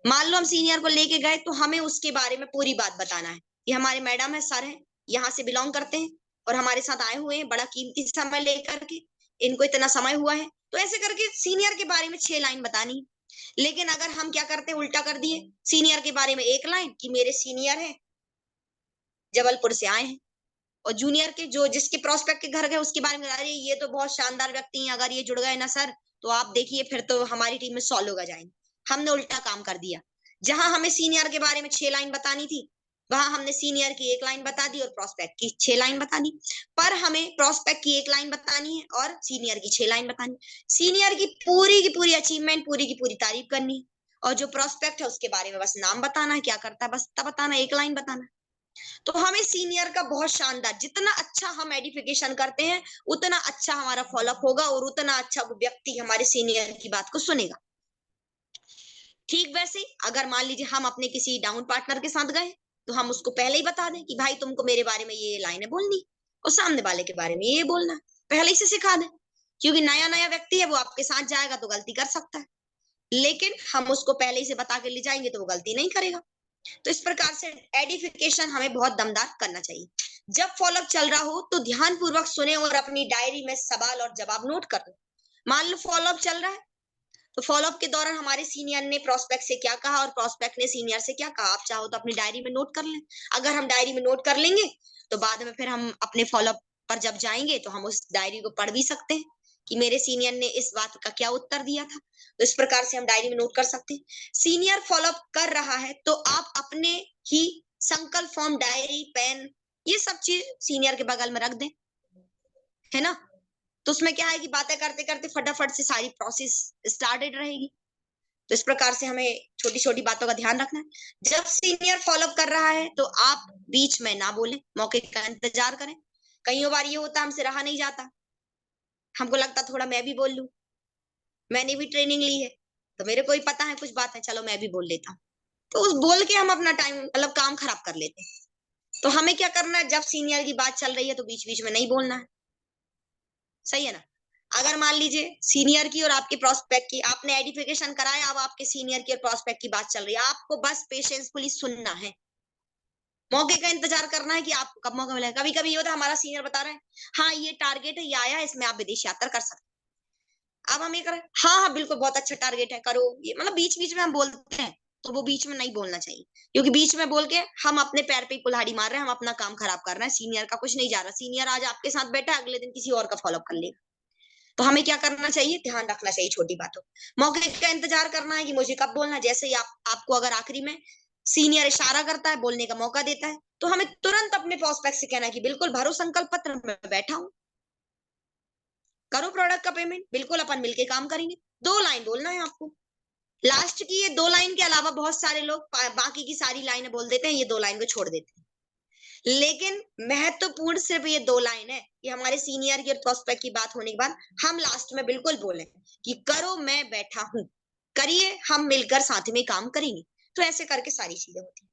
मान लो हम सीनियर को लेके गए तो हमें उसके बारे में पूरी बात बताना है। ये हमारे मैडम है, सर है, यहाँ से बिलोंग करते हैं और हमारे साथ आए हुए हैं बड़ा कीमती समय लेकर के, इनको इतना समय हुआ है। तो ऐसे करके सीनियर के बारे में 6 लाइन बतानी। लेकिन अगर हम क्या करते हैं, उल्टा कर दिए, सीनियर के बारे में 1 लाइन कि मेरे सीनियर है, जबलपुर से आए हैं, और जूनियर के जो जिसके प्रोस्पेक्ट के घर गए उसके बारे में, अरे ये तो बहुत शानदार व्यक्ति हैं, अगर ये जुड़ गए ना सर तो आप देखिए फिर तो हमारी टीम में 100 लोग आ जाएंगे। हमने उल्टा काम कर दिया। जहां हमें सीनियर के बारे में 6 लाइन बतानी थी वहां हमने सीनियर की 1 लाइन बता दी और प्रोस्पेक्ट की 6 लाइन बता दी। पर हमें प्रोस्पेक्ट की 1 लाइन बतानी है और सीनियर की 6 लाइन बतानी। सीनियर की पूरी अचीवमेंट, पूरी की पूरी तारीफ करनी, और जो प्रोस्पेक्ट है उसके बारे में बस नाम बताना है, क्या करता है बस तब बताना, 1 लाइन बताना। तो हमें सीनियर का बहुत शानदार, जितना अच्छा हम एडिफिकेशन करते हैं उतना अच्छा हमारा फॉलोअप होगा और उतना अच्छा वो व्यक्ति हमारे सीनियर की बात को सुनेगा। ठीक वैसे अगर मान लीजिए हम अपने किसी डाउन पार्टनर के साथ गए तो हम उसको पहले ही बता दें कि भाई तुमको मेरे बारे में ये लाइनें बोलनी और सामने वाले के बारे में ये बोलना है, पहले ही से सिखा दें। क्योंकि नया नया व्यक्ति है, वो आपके साथ जाएगा तो गलती कर सकता है, लेकिन हम उसको पहले ही से बता के ले जाएंगे तो वो गलती नहीं करेगा। तो इस प्रकार से एडिफिकेशन हमें बहुत दमदार करना चाहिए। जब फॉलोअप चल रहा हो तो ध्यान पूर्वक सुने और अपनी डायरी में सवाल और जवाब नोट कर लो। मान लो फॉलोअप चल रहा है तो फॉलोअप के दौरान हमारे सीनियर ने प्रोस्पेक्ट से क्या कहा और प्रोस्पेक्ट ने सीनियर से क्या कहा, आप चाहो तो अपनी डायरी में नोट कर लें। अगर हम डायरी में नोट कर लेंगे तो बाद में फिर हम अपने फॉलोअप पर जब जाएंगे तो हम उस डायरी को पढ़ भी सकते हैं कि मेरे सीनियर ने इस बात का क्या उत्तर दिया था। तो इस प्रकार से हम डायरी में नोट कर सकते हैं। सीनियर फॉलोअप कर रहा है तो आप अपने ही संकल्प फॉर्म, डायरी, पेन, ये सब चीज सीनियर के बगल में रख दें, है ना। तो उसमें क्या है कि बातें करते करते फटाफट से सारी प्रोसेस स्टार्टेड रहेगी। तो इस प्रकार से हमें छोटी छोटी बातों का ध्यान रखना है। जब सीनियर फॉलोअप कर रहा है तो आप बीच में ना बोलें, मौके का इंतजार करें। कई बार ये होता हमसे रहा नहीं जाता, हमको लगता थोड़ा मैं भी बोल लूं, मैंने भी ट्रेनिंग ली है तो मेरे को ही पता है कुछ बात है, चलो मैं भी बोल लेता हूँ। तो उस बोल के हम अपना टाइम, मतलब काम खराब कर लेते हैं। तो हमें क्या करना है, जब सीनियर की बात चल रही है तो बीच बीच में नहीं बोलना है, सही है ना। अगर मान लीजिए सीनियर की और आपके प्रोस्पेक्ट की आपने आइडेंटिफिकेशन कराया, अब आपके सीनियर की और प्रोस्पेक्ट की बात चल रही है, आपको बस पेशेंसफुली सुनना है, मौके का इंतजार करना है कि आपको कब मौका मिलेगा। कभी कभी ये होता है हमारा सीनियर बता रहे हैं हाँ ये टारगेट है, ये आया है, इसमें आप विदेश यात्रा कर सकते हैं। अब हम ये करें हाँ हाँ बिल्कुल बहुत अच्छा टारगेट है, करो ये, मतलब बीच बीच में हम बोलते हैं, तो वो बीच में नहीं बोलना चाहिए, क्योंकि बीच में बोल के हम अपने पैर पे ही कुल्हाड़ी मार रहे हैं, हम अपना काम खराब कर रहे हैं, सीनियर का कुछ नहीं जा रहा। सीनियर आज आपके साथ बैठा है, अगले दिन किसी और का फॉलोअप कर लेगा। तो हमें क्या करना चाहिए, ध्यान रखना चाहिए छोटी बातों, मौके का इंतजार करना है कि मुझे कब बोलना है। जैसे ही आपको अगर आखिरी में सीनियर इशारा करता है, बोलने का मौका देता है, तो हमें तुरंत अपने प्रोस्पेक्ट से कहना है कि बिल्कुल भरो संकल्प पत्र में बैठा हूं, करो प्रोडक्ट का पेमेंट, बिल्कुल अपन मिलके काम करेंगे। 2 लाइन बोलना है आपको। लास्ट की ये 2 लाइन के अलावा बहुत सारे लोग बाकी की सारी लाइनें बोल देते हैं, ये 2 लाइन को छोड़ देते हैं, लेकिन महत्वपूर्ण सिर्फ ये 2 लाइन है कि हमारे सीनियर की और प्रोस्पेक्ट की बात होने के बाद हम लास्ट में बिल्कुल बोले कि करो मैं बैठा हूं, करिए हम मिलकर साथ में काम करेंगे। तो ऐसे करके सारी चीजें होती हैं।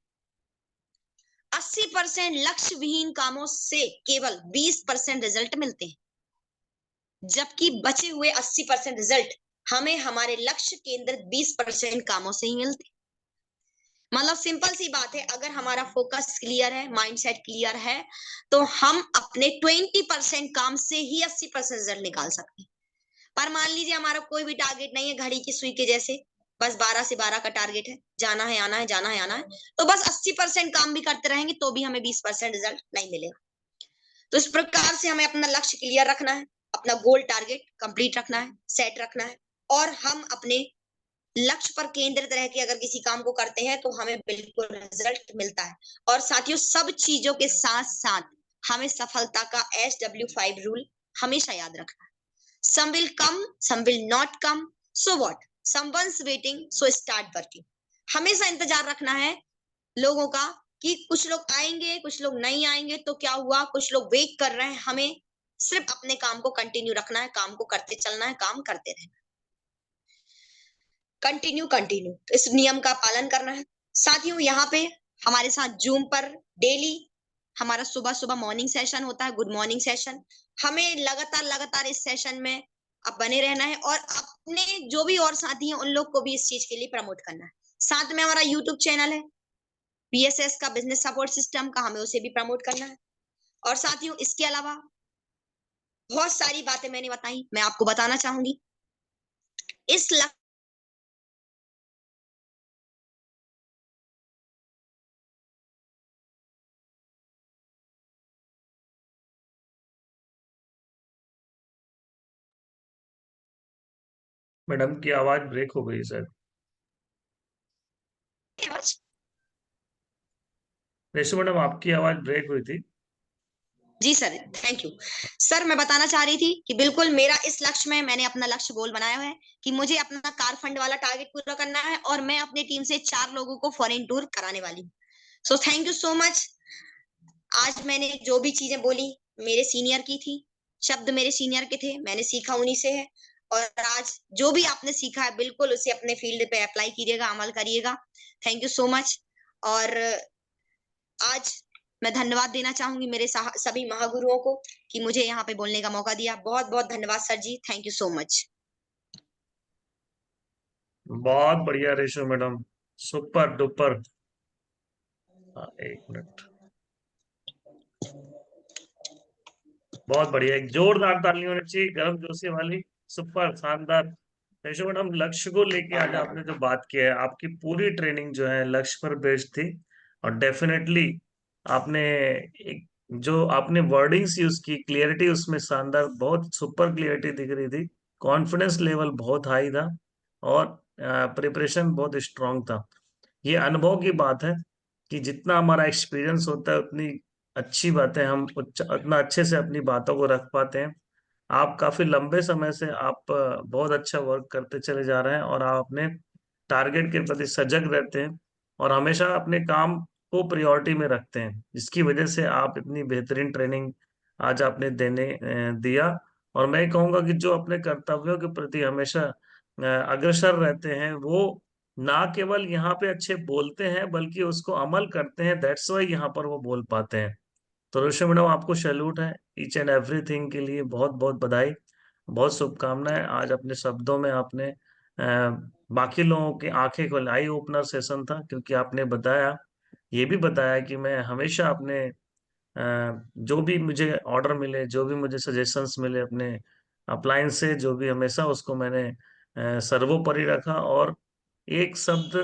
80% लक्ष्य विहीन कामों से केवल 20% रिजल्ट मिलते हैं, जबकि बचे हुए 80% रिजल्ट हमें हमारे लक्ष्य केंद्रित 20% कामों से ही मिलते हैं। मतलब सिंपल सी बात है, अगर हमारा फोकस क्लियर है, माइंडसेट क्लियर है, तो हम अपने 20% काम से ही 80% रिजल्ट निकाल सकते हैं। पर मान लीजिए हमारा कोई भी टारगेट नहीं है, घड़ी की सुई के जैसे, बस 12 से 12 का टारगेट है, जाना है आना है, जाना है आना है, तो बस 80% काम भी करते रहेंगे तो भी हमें 20% रिजल्ट नहीं मिलेगा। तो इस प्रकार से हमें अपना लक्ष्य क्लियर रखना है, अपना गोल टारगेट कंप्लीट रखना है, सेट रखना है, और हम अपने लक्ष्य पर केंद्रित रह के अगर किसी काम को करते हैं तो हमें बिल्कुल रिजल्ट मिलता है। और साथियों सब चीजों के साथ साथ हमें सफलता का SW5 रूल हमेशा याद रखना है। Some will come, some will not come, so what, someone's waiting so start working. हमेशा इंतजार रखना है लोगों का कि कुछ लोग आएंगे कुछ लोग नहीं आएंगे, तो क्या हुआ, कुछ लोग वेट कर रहे हैं, हमें सिर्फ अपने काम को कंटिन्यू रखना है, काम को करते चलना है, काम करते रहना, कंटिन्यू कंटिन्यू, इस नियम का पालन करना है। साथियों यहाँ पे हमारे साथ जूम पर डेली हमारा सुबह सुबह मॉर्निंग सेशन होता है, गुड मॉर्निंग सेशन। हमें लगातार लगातार इस सेशन में अब बने रहना है, और अपने जो भी और साथी हैं उन लोग को भी इस चीज के लिए प्रमोट करना है। साथ में हमारा यूट्यूब चैनल है PSS का, बिजनेस सपोर्ट सिस्टम का, हमें उसे भी प्रमोट करना है। और साथियों इसके अलावा बहुत सारी बातें मैंने बताई, मैं आपको बताना चाहूंगी इस मैडम की आवाज ब्रेक हो गई सर। लक्ष्य। रेशु मैडम आपकी आवाज ब्रेक हुई थी। जी सर, थैंक यू सर। मैं बताना चाह रही थी कि बिल्कुल मेरा इस लक्ष्य में मैंने अपना लक्ष्य गोल बनाया है कि मुझे अपना कार फंड वाला टारगेट पूरा करना है, और मैं अपनी टीम से 4 लोगों को फॉरेन टूर कराने वाली हूँ। So thank you so much. आज मैंने जो भी चीजें बोली मेरे सीनियर की थी, शब्द मेरे सीनियर के थे, मैंने सीखा उन्हीं से है, और आज जो भी आपने सीखा है बिल्कुल उसे अपने फील्ड पे अप्लाई कीजिएगा, अमल करिएगा। Thank you so much. और आज मैं धन्यवाद देना चाहूंगी मेरे सभी महागुरुओं को कि मुझे यहाँ पे बोलने का मौका दिया। बहुत बहुत धन्यवाद sir ji, thank you so much. बहुत बढ़िया रेशु मैडम, सुपर डुपर। एक मिनट, बहुत बढ़िया, एक जोरदार ताली होनी चाहिए गर्म जोशी वाली। सुपर शानदार। रेशु मैडम लक्ष्य को लेके आज आपने जो बात की है, आपकी पूरी ट्रेनिंग जो है लक्ष्य पर बेस्ड थी, और डेफिनेटली आपने एक जो आपने वर्डिंग्स यूज की, क्लियरिटी उसमें शानदार, बहुत सुपर क्लियरिटी दिख रही थी, कॉन्फिडेंस लेवल बहुत हाई था, और प्रिपरेशन बहुत स्ट्रांग था। ये अनुभव की बात है कि जितना हमारा एक्सपीरियंस होता है उतनी अच्छी बातें हम उतना अच्छे से अपनी बातों को रख पाते हैं। आप काफी लंबे समय से आप बहुत अच्छा वर्क करते चले जा रहे हैं, और आप अपने टारगेट के प्रति सजग रहते हैं, और हमेशा अपने काम को प्रायोरिटी में रखते हैं, जिसकी वजह से आप इतनी बेहतरीन ट्रेनिंग आज आपने दिया। और मैं कहूंगा कि जो अपने कर्तव्यों के प्रति हमेशा अग्रसर रहते हैं, वो ना केवल यहाँ पे अच्छे बोलते हैं बल्कि उसको अमल करते हैं, दैट्स वाई यहाँ पर वो बोल पाते हैं। तो ऋषि मैडम आपको सैल्यूट है, ईच एंड एवरीथिंग के लिए बहुत बहुत बधाई। बहुत शुभकामनाएं। आज अपने शब्दों में आपने बाकी लोगों की आंखें खोलाई, ओपनर सेशन था, क्योंकि आपने बताया, ये भी बताया कि मैं हमेशा अपने जो भी मुझे ऑर्डर मिले, जो भी मुझे सजेशंस मिले अपने अप्लायंस से, जो भी, हमेशा उसको मैंने सर्वोपरि रखा, और एक शब्द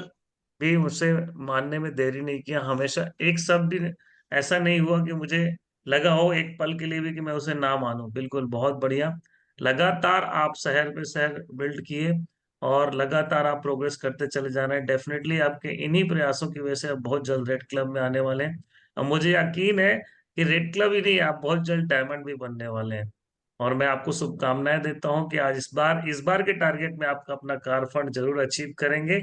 भी मुझसे मानने में देरी नहीं किया। हमेशा एक शब्द भी ऐसा नहीं हुआ कि मुझे लगा हो एक पल के लिए भी कि मैं उसे ना मानूं। बिल्कुल, बहुत बढ़िया। लगातार आप शहर पे शहर बिल्ड किए, और लगातार आप प्रोग्रेस करते चले जा रहे हैं। डेफिनेटली आपके इन्हीं प्रयासों की वजह से आप बहुत जल्द रेड क्लब में आने वाले हैं। अब मुझे यकीन है कि रेड क्लब ही नहीं, आप बहुत जल्द डायमंड भी बनने वाले हैं। और मैं आपको शुभकामनाएं देता हूं कि आज इस बार के टारगेट में आपका अपना कार फंड जरूर अचीव करेंगे।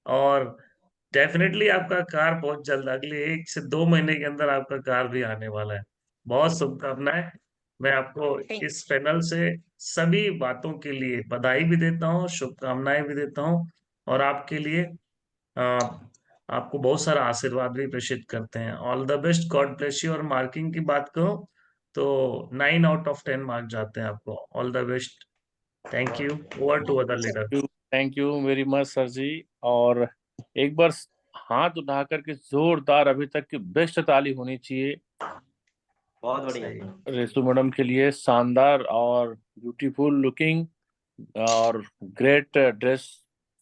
और डेफिनेटली आपका कार बहुत जल्द, अगले 1 से 2 महीने के अंदर आपका कार भी आने वाला है। बहुत शुभकामनाएं। मैं आपको थैंक इस पैनल से सभी बातों के लिए बधाई भी देता हूँ, शुभकामनाएं भी देता हूँ, और आपके लिए आपको बहुत सारा आशीर्वाद भी प्रेषित करते हैं। All the best, God bless you. और मार्किंग की बात करो तो 9 आउट ऑफ 10 मार्क जाते हैं आपको। All the best. Thank you. Over to other leader. Thank you very much sir जी। और एक बार हाथ उठा करके जोरदार अभी तक की बेस्ट ताली होनी चाहिए बहुत बढ़िया। सही। रेसू मैडम के लिए। शानदार और ब्यूटीफुल लुकिंग और ग्रेट ड्रेस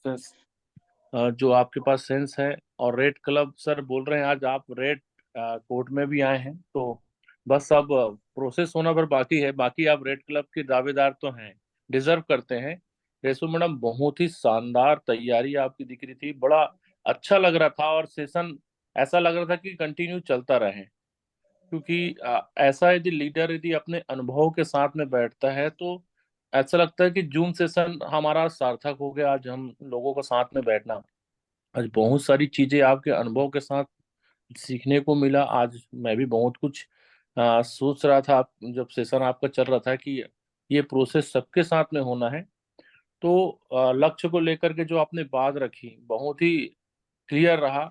जो आपके पास सेंस है। और रेड क्लब सर बोल रहे हैं आज आप रेड कोर्ट में भी आए हैं, तो बस अब प्रोसेस होना पर बाकी है। बाकी आप रेड क्लब के दावेदार तो हैं, डिजर्व करते हैं। रेसू मैडम बहुत ही शानदार तैयारी आपकी दिख रही थी, बड़ा अच्छा लग रहा था। और सेशन ऐसा लग रहा था कि कंटिन्यू चलता रहे, क्योंकि ऐसा यदि लीडर यदि अपने अनुभव के साथ में बैठता है तो ऐसा लगता है कि जूम सेशन हमारा सार्थक हो गया। आज हम लोगों को साथ में बैठना, आज बहुत सारी चीजें आपके अनुभव के साथ सीखने को मिला। आज मैं भी बहुत कुछ सोच रहा था जब सेशन आपका चल रहा था कि ये प्रोसेस सबके साथ में होना है। तो लक्ष्य को लेकर के जो आपने बात रखी बहुत ही क्लियर रहा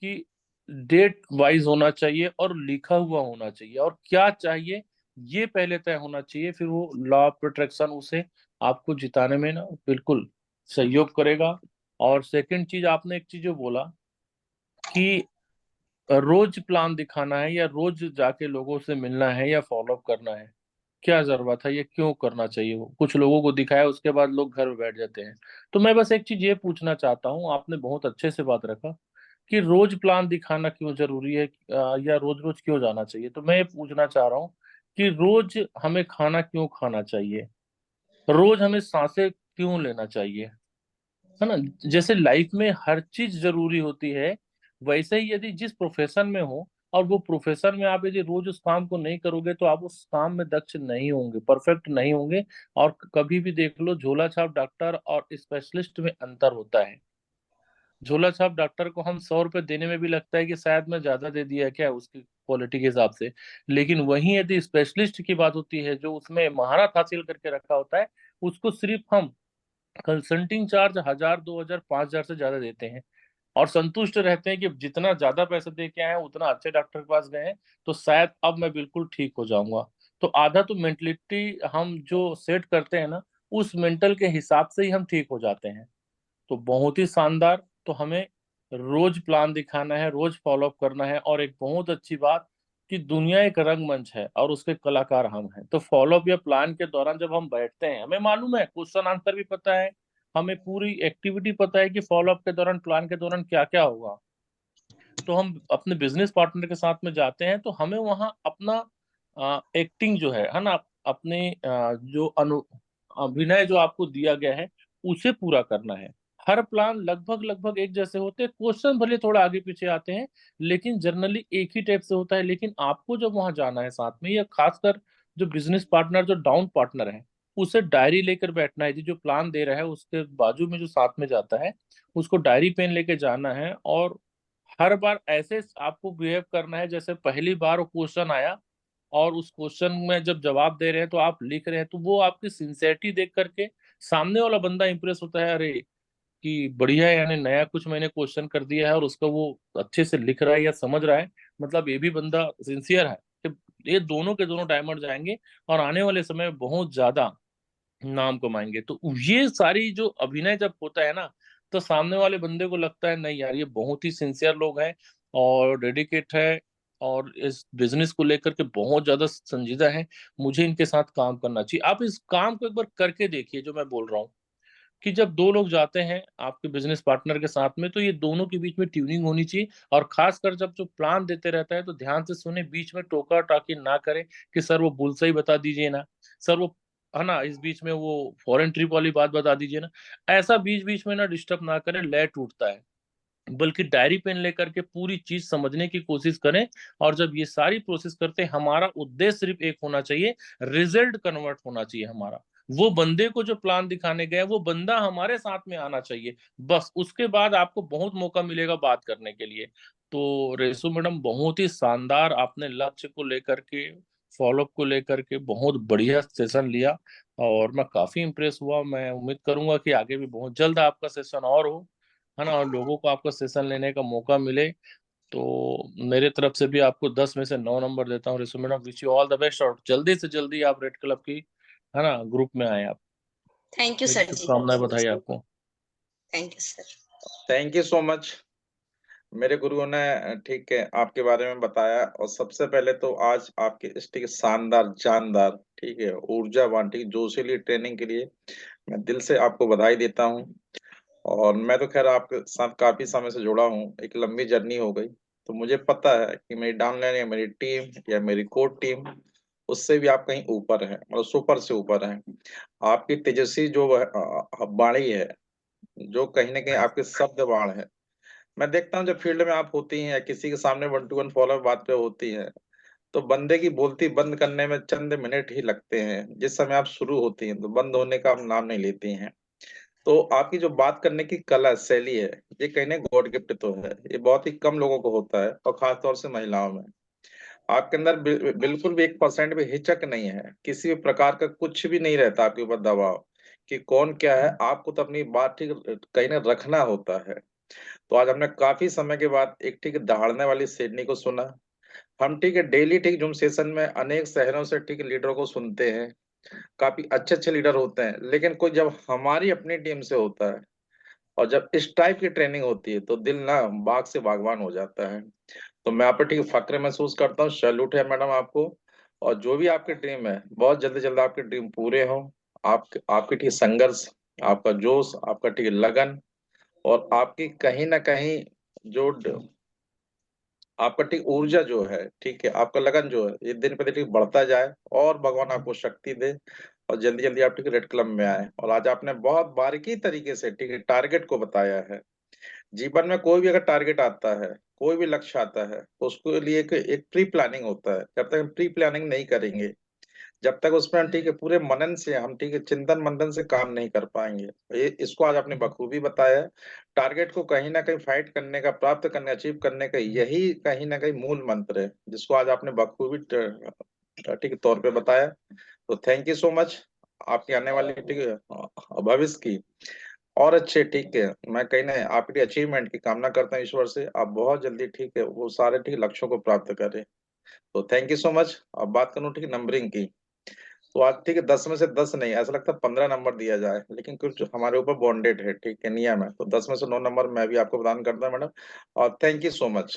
कि डेट वाइज होना चाहिए और लिखा हुआ होना चाहिए, और क्या चाहिए ये पहले तय होना चाहिए, फिर वो लॉ ऑफ अट्रैक्शन उसे आपको जिताने में ना बिल्कुल सहयोग करेगा। और सेकंड चीज आपने एक चीज जो बोला कि रोज प्लान दिखाना है या रोज जाके लोगों से मिलना है या फॉलोअप करना है, क्या जरूरत है, ये क्यों करना चाहिए। वो कुछ लोगों को दिखाया उसके बाद लोग घर में बैठ जाते हैं। तो मैं बस एक चीज ये पूछना चाहता हूँ, आपने बहुत अच्छे से बात रखा कि रोज प्लान दिखाना क्यों जरूरी है, या रोज रोज क्यों जाना चाहिए। तो मैं ये पूछना चाह रहा हूँ कि रोज हमें खाना क्यों खाना चाहिए, रोज हमें सांसें क्यों लेना चाहिए, है ना। जैसे लाइफ में हर चीज जरूरी होती है, वैसे ही यदि जिस प्रोफेशन में हो और वो प्रोफेशन में आप यदि रोज उस काम को नहीं करोगे तो आप उस काम में दक्ष नहीं होंगे, परफेक्ट नहीं होंगे। और कभी भी देख लो, झोला छाप डॉक्टर और स्पेशलिस्ट में अंतर होता है। झोला छाप डॉक्टर को हम 100 रुपए देने में भी लगता है कि शायद मैं ज्यादा दे दिया क्या उसकी क्वालिटी के हिसाब से। लेकिन वहीं यदि स्पेशलिस्ट की बात होती है जो उसमें महारत हासिल करके रखा होता है, उसको सिर्फ हम कंसल्टिंग चार्ज 1000, 2000, 5000 से ज्यादा देते हैं, और संतुष्ट रहते हैं कि जितना ज्यादा पैसे दे के आए हैं उतना अच्छे डॉक्टर के पास गए हैं, तो शायद अब मैं बिल्कुल ठीक हो जाऊंगा। तो आधा तो मेंटलिटी हम जो सेट करते हैं ना, उस मेंटल के हिसाब से ही हम ठीक हो जाते हैं। तो बहुत ही शानदार। तो हमें रोज प्लान दिखाना है, रोज फॉलोअप करना है। और एक बहुत अच्छी बात कि दुनिया एक रंगमंच है और उसके कलाकार हम हैं। तो फॉलोअप या प्लान के दौरान जब हम बैठते हैं, हमें मालूम है क्वेश्चन आंसर भी पता है, हमें पूरी एक्टिविटी पता है कि फॉलोअप के दौरान प्लान के दौरान क्या क्या होगा। तो हम अपने बिजनेस पार्टनर के साथ में जाते हैं तो हमें वहाँ अपना एक्टिंग जो है ना, अपने जो अभिनय जो आपको दिया गया है उसे पूरा करना है। हर प्लान लगभग लगभग एक जैसे होते हैं, क्वेश्चन भले थोड़ा आगे पीछे आते हैं, लेकिन जनरली एक ही टाइप से होता है। लेकिन आपको जब वहां जाना है साथ में, या खासकर जो बिजनेस पार्टनर जो डाउन पार्टनर है, उसे डायरी लेकर बैठना है। जो प्लान दे रहा है उसके बाजू में जो साथ में जाता है उसको डायरी पेन लेके जाना है, और हर बार ऐसे आपको बिहेव करना है जैसे पहली बार वो क्वेश्चन आया और उस क्वेश्चन में जब जवाब दे रहे हैं तो आप लिख रहे हैं। तो वो आपकी सिंसेरिटी देख करके सामने वाला बंदा इंप्रेस होता है, अरे कि बढ़िया है, यानी नया कुछ मैंने क्वेश्चन कर दिया है और उसका वो अच्छे से लिख रहा है या समझ रहा है, मतलब ये भी बंदा सिंसियर है। तो ये दोनों के दोनों डायमंड जाएंगे और आने वाले समय में बहुत ज्यादा नाम कमाएंगे। तो ये सारी जो अभिनय जब होता है ना, तो सामने वाले बंदे को लगता है नहीं यार, ये बहुत ही सिंसियर लोग हैं और डेडिकेट है और इस बिजनेस को लेकर के बहुत ज्यादा संजीदा है, मुझे इनके साथ काम करना चाहिए। आप इस काम को एक बार करके देखिए जो मैं बोल रहा हूँ, कि जब दो लोग जाते हैं आपके बिजनेस पार्टनर के साथ में, तो ये दोनों के बीच में ट्यूनिंग होनी चाहिए। और खासकर जब जो प्लान देते रहता है तो ध्यान से सुने, बीच में टोका टाकी ना करें कि सर वो बुलसई बता दीजिए ना, सर वो, है ना, इस बीच में वो फॉरेन ट्रिप वाली बात बता दीजिए ना। ऐसा बीच बीच में ना डिस्टर्ब ना करें, लय टूटता है। बल्कि डायरी पेन लेकर के पूरी चीज समझने की कोशिश करें। और जब ये सारी प्रोसेस करते हैं, हमारा उद्देश्य सिर्फ एक होना चाहिए, रिजल्ट कन्वर्ट होना चाहिए हमारा। वो बंदे को जो प्लान दिखाने गए वो बंदा हमारे साथ में आना चाहिए, बस उसके बाद आपको बहुत मौका मिलेगा बात करने के लिए। तो रेसू मैडम, बहुत ही शानदार आपने लक्ष्य को लेकर के, फॉलोअप को लेकर के बहुत बढ़िया सेशन लिया और मैं काफी इंप्रेस हुआ। मैं उम्मीद करूंगा कि आगे भी बहुत जल्द आपका सेशन और हो, है ना, और लोगों को आपका सेशन लेने का मौका मिले। तो मेरे तरफ से भी आपको 10 में से 9 नंबर देता हूँ Risu madam. Wish you all the best और जल्दी से जल्दी आप रेड क्लब की, है ना, ग्रुप में आए आप। थैंक यू मेरी सर जी। शुभकामनाएं, बधाई आपको। Thank you sir. Thank you so much. मेरे गुरुओं ने ठीक है आपके बारे में बताया, और सबसे पहले तो आज आपकी इस ठीक शानदार जानदार ठीक है ऊर्जावान ठीक जोशीली ट्रेनिंग के लिए मैं दिल से आपको बधाई देता हूँ। और मैं तो खैर आपके साथ काफी समय से जुड़ा हूँ, एक लंबी जर्नी हो गई, तो मुझे पता है कि मेरी डाउनलाइन या मेरी टीम या मेरी कोर टीम उससे भी आप कहीं ऊपर है, मतलब सुपर से ऊपर है। आपकी तेजस्वी जो वाणी है, जो कहीं ना कहीं आपके शब्द बाण है, मैं देखता हूँ जब फील्ड में आप होती हैं या किसी के सामने 1-to-1 फॉलो बात पे होती है, तो बंदे की बोलती बंद करने में चंद मिनट ही लगते हैं। जिस समय आप शुरू होती हैं तो बंद होने का आप नाम नहीं लेती हैं। तो आपकी जो बात करने की कला शैली है, ये कहीं ना गॉड गिफ्ट तो है, ये बहुत ही कम लोगों को होता है और खास तौर से महिलाओं में। आपके अंदर बिल्कुल भी 1% भी हिचक नहीं है, किसी भी प्रकार का कुछ भी नहीं रहता आपके ऊपर दबाव कि कौन क्या है। आपको तो अपनी बात ठीक कहीं ना रखना होता है। तो आज हमने काफी समय के बाद एक ठीक दहाड़ने वाली सिडनी को सुना। हम ठीक है डेली ठीक जूम सेशन में अनेक शहरों से ठीक लीडरों को सुनते हैं, काफी अच्छे अच्छे लीडर होते हैं, लेकिन कोई जब हमारी अपनी टीम से होता है और जब इस टाइप की ट्रेनिंग होती है तो दिल ना बाग से बागवान हो जाता है। तो मैं आप पर ठीक फक्र महसूस करता हूँ, सैल्यूट है मैडम आपको। और जो भी आपकी टीम है, बहुत जल्दी जल्दी आपकी टीम पूरे हो। आपकी ठीक संघर्ष, आपका जोश, आपका ठीक लगन, और आपकी कहीं ना कहीं जो आपका ठीक ऊर्जा जो है ठीक है, आपका लगन जो है, ये दिन पे दिन ठीक बढ़ता जाए और भगवान आपको शक्ति दे और जल्दी जल्दी आप ठीक रेड क्लब में आए। और आज आपने बहुत बारीकी तरीके से ठीक है टारगेट को बताया है। जीवन में कोई भी अगर टारगेट आता है, कोई भी लक्ष्य आता है, तो उसके लिए एक प्री प्लानिंग होता है। जब तक हम प्री प्लानिंग नहीं करेंगे, जब तक उसमें हम ठीक है पूरे मनन से हम ठीक है चिंतन मंथन से काम नहीं कर पाएंगे। ये इसको आज आपने बखूबी बताया है। टारगेट को कहीं ना कहीं फाइट करने का, प्राप्त करने, अचीव करने का यही कहीं ना कहीं मूल मंत्र है, जिसको आज आपने बखूबी ठीक तौर पे बताया। तो थैंक यू सो मच। आपकी आने वाली ठीक है भविष्य की और अच्छे ठीक है, मैं कहीं ना आपकी अचीवमेंट की कामना करता हूँ ईश्वर से, आप बहुत जल्दी ठीक है वो सारे ठीक लक्ष्यों को प्राप्त करें। तो थैंक यू सो मच। अब बात करूँ ठीक नंबरिंग की, तो आज ठीक है 10 में से 10 नहीं, ऐसा लगता है 15 नंबर दिया जाए, लेकिन कुछ हमारे ऊपर बॉन्डेड है ठीक है, नियम है। तो 10 में से 9 नंबर मैं भी आपको प्रदान करता हूँ मैडम। और thank you so much.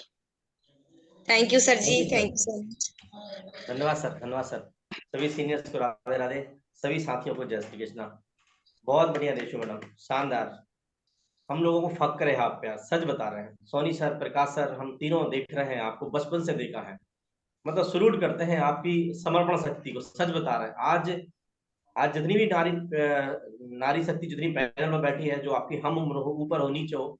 Thank you sir ji. Thank you thank sir. You so much. धन्यवाद सर, धन्यवाद सर। सभी सीनियर्स को राधे राधे, सभी साथियों को जय श्री कृष्णा। बहुत बढ़िया रेशो मैडम, शानदार। हम लोगों को फक्र है आप पे, आज सच बता रहे हैं। सोनी सर, प्रकाश सर, हम तीनों देख रहे हैं, आपको बचपन से देखा है। मतलब सल्यूट करते हैं आपकी समर्पण शक्ति को, सच बता रहे हैं। आज आज जितनी भी नारी शक्ति जितनी पैनल में बैठी है, जो आपकी हम उम्र हो, ऊपर हो नीचे हो,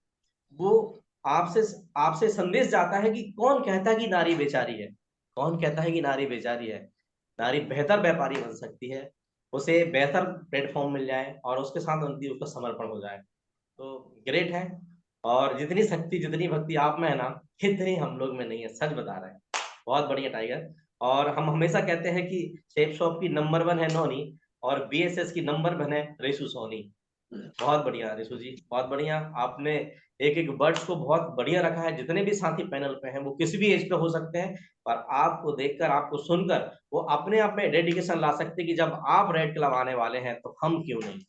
वो आपसे आपसे संदेश जाता है कि कौन कहता है कि नारी बेचारी है, कौन कहता है कि नारी बेचारी है। नारी बेहतर व्यापारी बन सकती है, उसे बेहतर प्लेटफॉर्म मिल जाए और उसके साथ उनकी उसका समर्पण हो जाए, तो ग्रेट है। और जितनी शक्ति जितनी भक्ति आप में है ना, इतनी हम लोग में नहीं है, सच बता रहे हैं। बहुत बढ़िया टाइगर। और हम हमेशा कहते हैं कि शेप शॉप की नंबर 1 है नोनी और बीएसएस की नंबर 1 है रेसू सोनी। बहुत बढ़िया रिशु जी, बहुत बढ़िया। आपने एक एक वर्ड्स को बहुत बढ़िया रखा है। जितने भी साथी पैनल पे हैं वो किसी भी एज पे हो सकते हैं, पर आपको देखकर, आपको सुनकर वो अपने आप में डेडिकेशन ला सकते हैं कि जब आप रेड क्लब आने वाले हैं तो हम क्यों नहीं।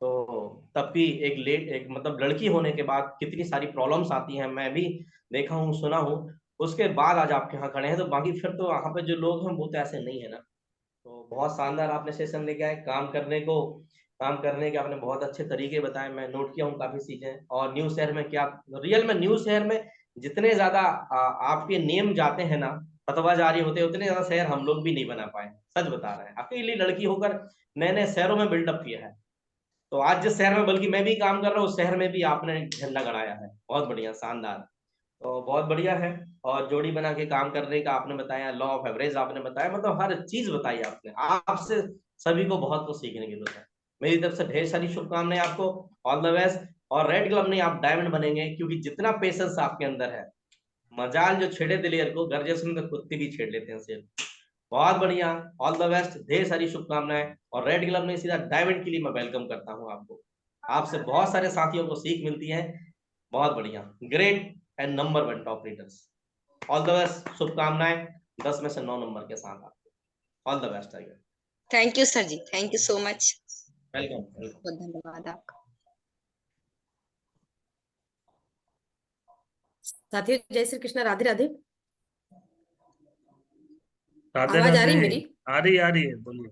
तो तब भी एक मतलब लड़की होने के बाद कितनी सारी प्रॉब्लम्स आती हैं, मैं भी देखा हूँ, सुना हूँ। उसके बाद आज आपके यहाँ खड़े हैं, तो बाकी फिर तो वहां पे जो लोग हैं वो तो ऐसे नहीं है ना। तो बहुत शानदार आपने सेशन लेके आए। काम करने के आपने बहुत अच्छे तरीके बताए, मैं नोट किया हूँ काफी चीजें। और न्यू शहर में क्या, रियल में न्यू शहर में जितने ज्यादा आपके नेम जाते हैं ना, फतवा जारी होते हैं, उतने ज्यादा शहर हम लोग भी नहीं बना पाए। सच बता रहे हैं, अकेली लड़की होकर नए नए शहरों में बिल्डअप किया है। तो आज जिस शहर में बल्कि मैं भी काम कर रहा हूँ, उस शहर में भी आपने झंडा गड़ाया है। बहुत बढ़िया, शानदार। तो बहुत बढ़िया है। और जोड़ी बना के काम करने का आपने बताया, लॉ ऑफ एवरेज आपने बताया, मतलब हर चीज बताई आपने। आपसे सभी को बहुत कुछ सीखने की जरूरत है। मेरी तरफ से ढेर सारी शुभकामनाएं आपको। All the best. और रेड क्लब नहीं, आप डायमंड बनेंगे, क्योंकि जितना पेशेंस आपके अंदर है, मजाल जो छेड़े दिलेर को, गर्जेश में तो कुत्ते भी छेड़ लेते हैं सिर्फ। बहुत बढ़िया। ऑल द बेस्ट, ढेर सारी शुभकामनाएं। और रेड क्लब में सीधा डायमंड के लिए मैं वेलकम करता हूं आपको। आपसे बहुत सारे साथियों को सीख मिलती है। बहुत बढ़िया, great and number 1 top leaders. All the best, शुभकामनाएं 10 में से 9 नंबर के साथ आपको। All the best tiger. Thank you sir ji, thank you so much. Welcome. बहुत धन्यवाद आपका। साथियों जय श्री कृष्ण, राधे राधे। राधे आवाज आ राधे। रही मेरी? आ रही है, बोलिए।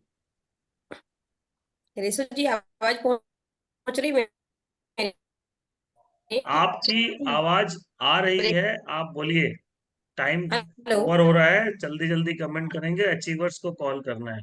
रेशु जी आवाज पहुंच रही मेरी? आपकी आवाज आ रही है, आप बोलिए। Time hello. ओवर हो रहा है, जल्दी जल्दी कमेंट करेंगे, अचीवर्स को कॉल करना है।